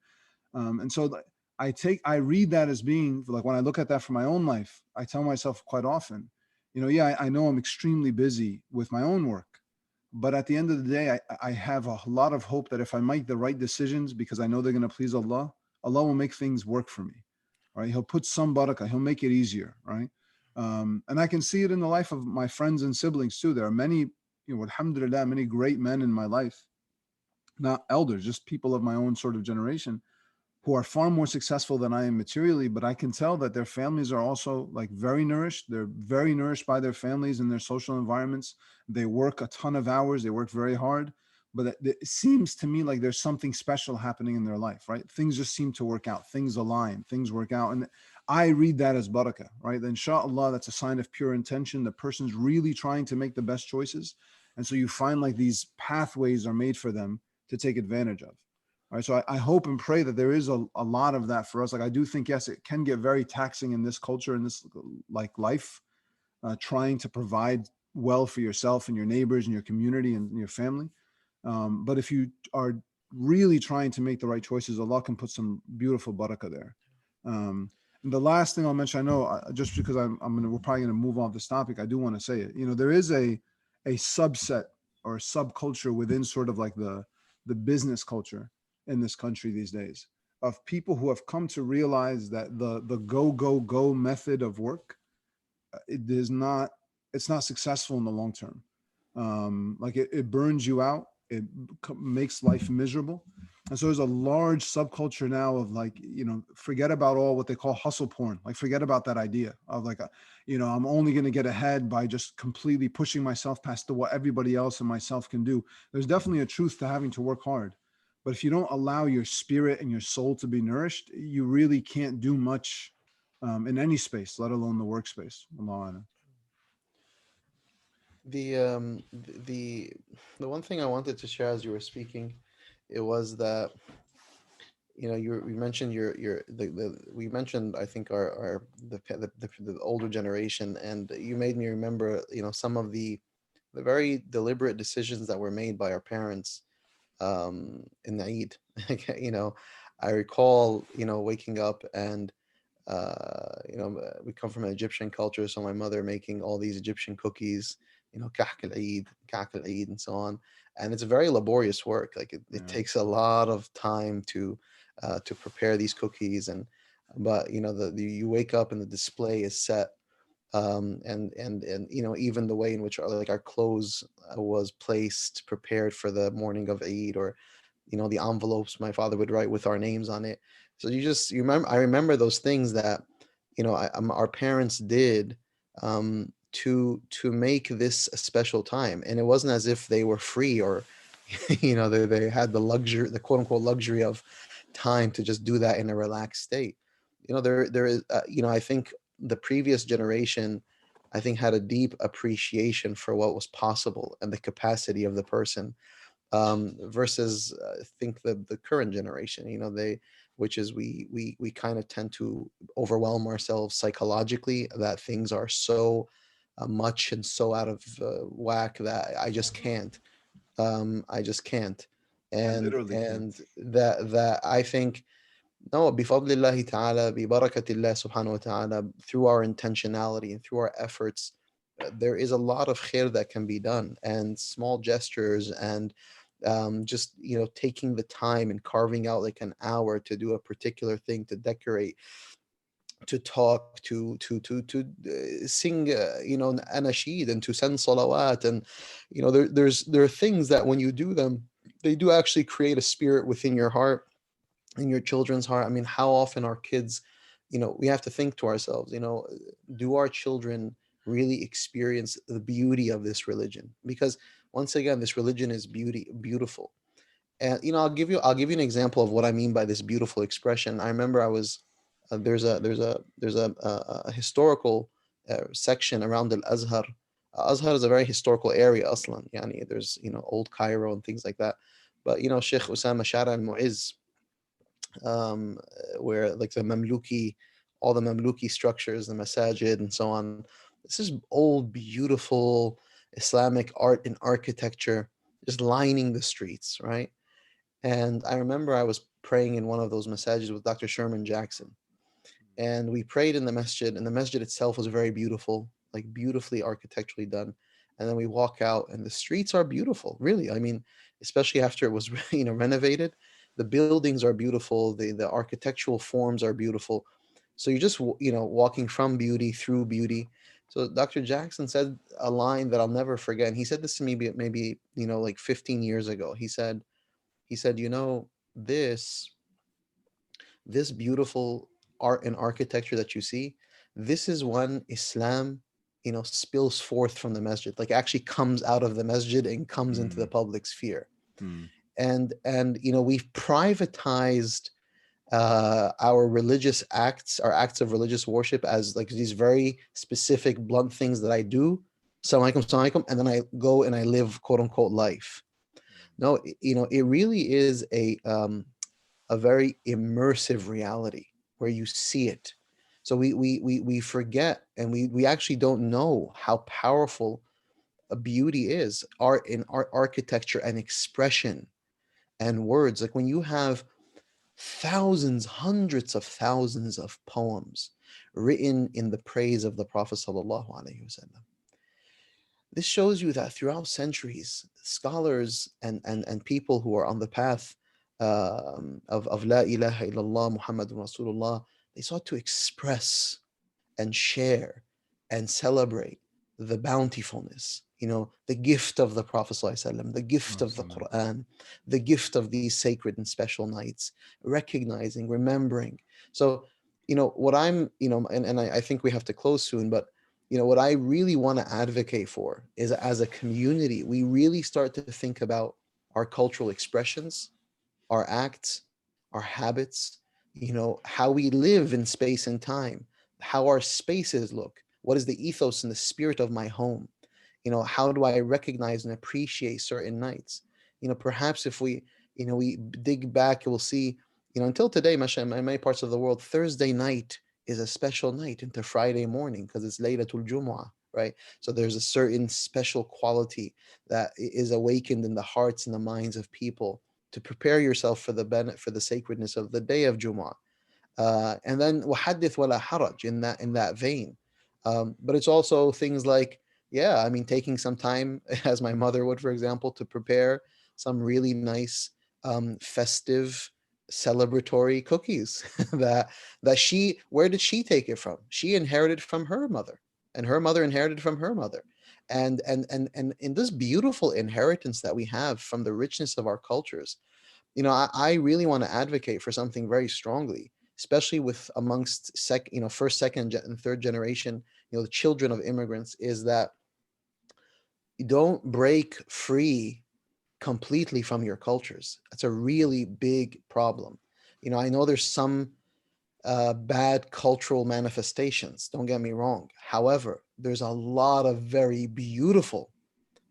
And so I read that as being when I look at that for my own life, I tell myself quite often, I know I'm extremely busy with my own work, but at the end of the day, I have a lot of hope that if I make the right decisions, because I know they're going to please Allah, Allah will make things work for me. Right? He'll put some barakah, he'll make it easier, right? And I can see it in the life of my friends and siblings too. There are many, alhamdulillah, many great men in my life, not elders, just people of my own sort of generation, who are far more successful than I am materially, but I can tell that their families are also very nourished. They're very nourished by their families and their social environments. They work a ton of hours, they work very hard, but it seems to me like there's something special happening in their life, right? Things just seem to work out, things align, things work out. And I read that as barakah, right? Inshallah, that's a sign of pure intention. The person's really trying to make the best choices. And so you find these pathways are made for them to take advantage of. All right, so I hope and pray that there is a lot of that for us. I do think, yes, it can get very taxing in this culture, in this life, trying to provide well for yourself and your neighbors and your community and your family. But if you are really trying to make the right choices, Allah can put some beautiful barakah there. And the last thing I'll mention, I know just because we're probably going to move off this topic, I do want to say it. There is a subset or a subculture within sort of the business culture in this country these days, of people who have come to realize that the go method of work, it's not successful in the long term. It burns you out, it makes life miserable. And so there's a large subculture now of forget about all what they call hustle porn. Forget about that idea of I'm only going to get ahead by just completely pushing myself past what everybody else and myself can do. There's definitely a truth to having to work hard. But if you don't allow your spirit and your soul to be nourished, you really can't do much in any space, let alone the workspace. Allah. The one thing I wanted to share as you were speaking, it was that, we mentioned we mentioned, I think, our the older generation, and you made me remember, some of the very deliberate decisions that were made by our parents in the Eid. I recall, waking up and we come from an Egyptian culture, so my mother making all these Egyptian cookies, kahk al Eid, and so on. And it's very laborious work. Like it Yeah. takes a lot of time to prepare these cookies, but you wake up and the display is set, and even the way in which our clothes was placed, prepared for the morning of Eid, or the envelopes my father would write with our names on it. So you remember, I remember those things that our parents did, to make this a special time. And it wasn't as if they were free, or they had the luxury, the quote unquote luxury of time to just do that in a relaxed state. There is, I think the previous generation, I think, had a deep appreciation for what was possible and the capacity of the person, versus I think the current generation. Which is, we kind of tend to overwhelm ourselves psychologically, that things are so much and so out of whack that I just can't. I and literally can't. and that I think, no, bifadlillahi ta'ala, bi barakatillah subhanahu wa ta'ala, through our intentionality and through our efforts, there is a lot of khair that can be done, and small gestures, and just taking the time and carving out like an hour to do a particular thing, to decorate, to talk, to sing, anashid, and to send salawat. And there are things that when you do them, they do actually create a spirit within your heart, in your children's heart. I mean, how often our kids, we have to think to ourselves, do our children really experience the beauty of this religion? Because once again, this religion is beautiful. And I'll give you an example of what I mean by this beautiful expression. I remember I was there's a historical section around Al Azhar. Azhar is a very historical area, aslan. Yani there's old Cairo and things like that. But Sheikh Osamah Shara al Mu'izz, where like the Mamluki, all the Mamluki structures, the masajid, and so on. This is old, beautiful Islamic art and architecture, just lining the streets, right? And I remember I was praying in one of those masajids with Dr. Sherman Jackson, and we prayed in the masjid, and the masjid itself was very beautiful, like beautifully architecturally done. And then we walk out, and the streets are beautiful, really. I mean, especially after it was renovated, the buildings are beautiful, the architectural forms are beautiful. So you're just walking from beauty through beauty. So Dr. Jackson said a line that I'll never forget, and he said this to me maybe like 15 years ago. He said, this this beautiful art and architecture that you see, this is when Islam, spills forth from the masjid, like actually comes out of the masjid and comes into the Mm, public sphere. mm, And we've privatized our religious acts, our acts of religious worship, as like these very specific, blunt things that I do, salam alaikum, salam alaikum, and then I go and I live quote unquote life. No, it really is a very immersive reality where you see it. So we forget, and we actually don't know how powerful a beauty is, art in art, architecture and expression and words. Like when you have thousands, hundreds of thousands of poems written in the praise of the Prophet sallallahu alaihi wasallam. This shows you that throughout centuries, scholars and people who are on the path of La ilaha illallah Muhammadun Rasulullah, they sought to express and share and celebrate the bountifulness, the gift of the Prophet ﷺ, the gift of the awesome. Quran, the gift of these sacred and special nights, recognizing, remembering. So, what I'm, and I think we have to close soon, but what I really want to advocate for is, as a community, we really start to think about our cultural expressions, our acts, our habits, how we live in space and time, how our spaces look, what is the ethos and the spirit of my home. How do I recognize and appreciate certain nights? Perhaps if we dig back, we'll see, until today, mashallah, in many parts of the world, Thursday night is a special night into Friday morning because it's Laylatul Jumu'ah, right? So there's a certain special quality that is awakened in the hearts and the minds of people to prepare yourself for the sacredness of the day of Jumu'ah. And then وحدث ولا حرج in that vein. But it's also things like, taking some time, as my mother would, for example, to prepare some really nice, festive, celebratory cookies that where did she take it from? She inherited from her mother, and her mother inherited from her mother. And in this beautiful inheritance that we have from the richness of our cultures, I really want to advocate for something very strongly, especially with amongst first, second, and third generation, the children of immigrants, is that you don't break free completely from your cultures. That's a really big problem. I know there's some bad cultural manifestations, don't get me wrong. However, there's a lot of very beautiful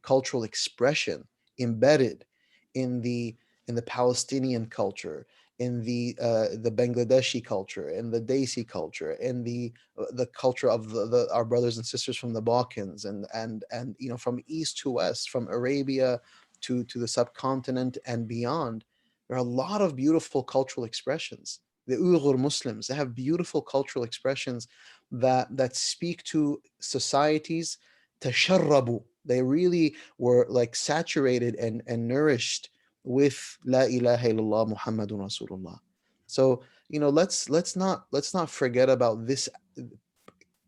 cultural expression embedded in the Palestinian culture, in the Bangladeshi culture, in the Desi culture, in the culture of our brothers and sisters from the Balkans, and from east to west, from Arabia to the subcontinent and beyond. There are a lot of beautiful cultural expressions. The Uyghur Muslims, they have beautiful cultural expressions that speak to societies tasharrabu. They really were like saturated and nourished with La ilaha illallah Muhammadun Rasulullah. So let's not forget about this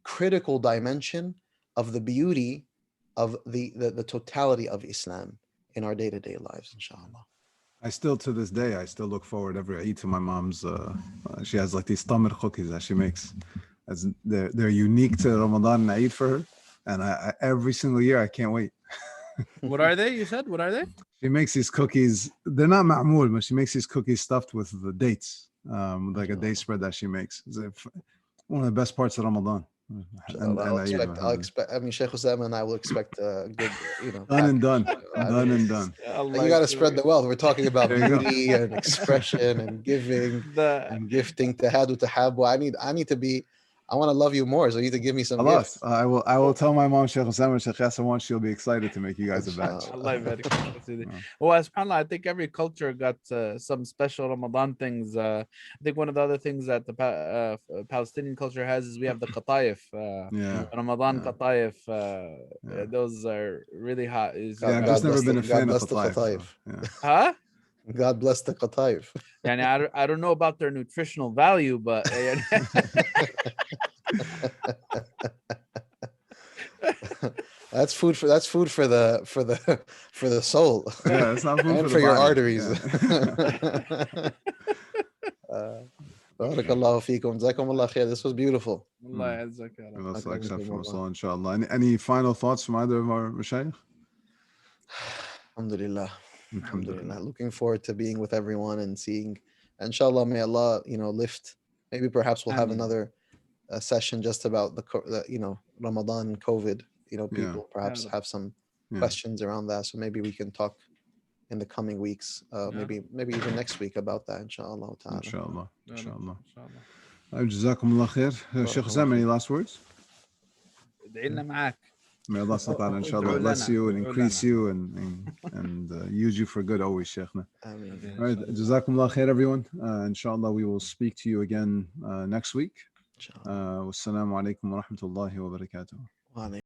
critical dimension of the beauty of the totality of Islam in our day-to-day lives, inshallah. I still, to this day, I still look forward every Eid to my mom's. She has like these tamir cookies that she makes. As they're unique to Ramadan and Eid for her, and I every single year I can't wait. What are they? You said, what are they? She makes these cookies. They're not ma'mool, but she makes these cookies stuffed with the dates, like a date spread that she makes. It's one of the best parts of Ramadan. I'll expect. I mean, Shaykh Osamah and I will expect good. Done and done, done and done. You got to spread the wealth. We're talking about beauty and expression and giving and gifting. Tahadu, tahabu. I need to be. I want to love you more, so you need to give me some gifts. I will tell my mom, Shaykh Osamah, Shaykh Yasir wants, she'll be excited to make you guys a batch. Well, subhanAllah, I think every culture got some special Ramadan things. I think one of the other things that the Palestinian culture has is we have the Qatayef. Ramadan Qatayef. Those are really hot. I've just never been a fan of Qatayef. Huh? God bless the Qatayef. And I don't know about their nutritional value, but that's food for the soul. Yeah, it's not food and for your body. arteries. Barakallahu feekum. Jazakumullah khair. This was beautiful. Inshallah. Any final thoughts from either of our mashayikh? Alhamdulillah. Looking forward to being with everyone and seeing. Inshallah, may Allah, lift. Maybe perhaps we'll have another session just about the Ramadan and COVID. People perhaps have some questions around that. So maybe we can talk in the coming weeks. Maybe even next week about that. Inshallah. Inshallah. Jazakumullah khair. Shaykh Osamah, any last words? May Allah subhanahu inshallah bless you and increase you and use you for good always, Shaykhna. All right, Jazakumullah khair, everyone. Inshallah, we will speak to you again next week. Wassalamu alaikum wa rahmatullahi wa barakatuh.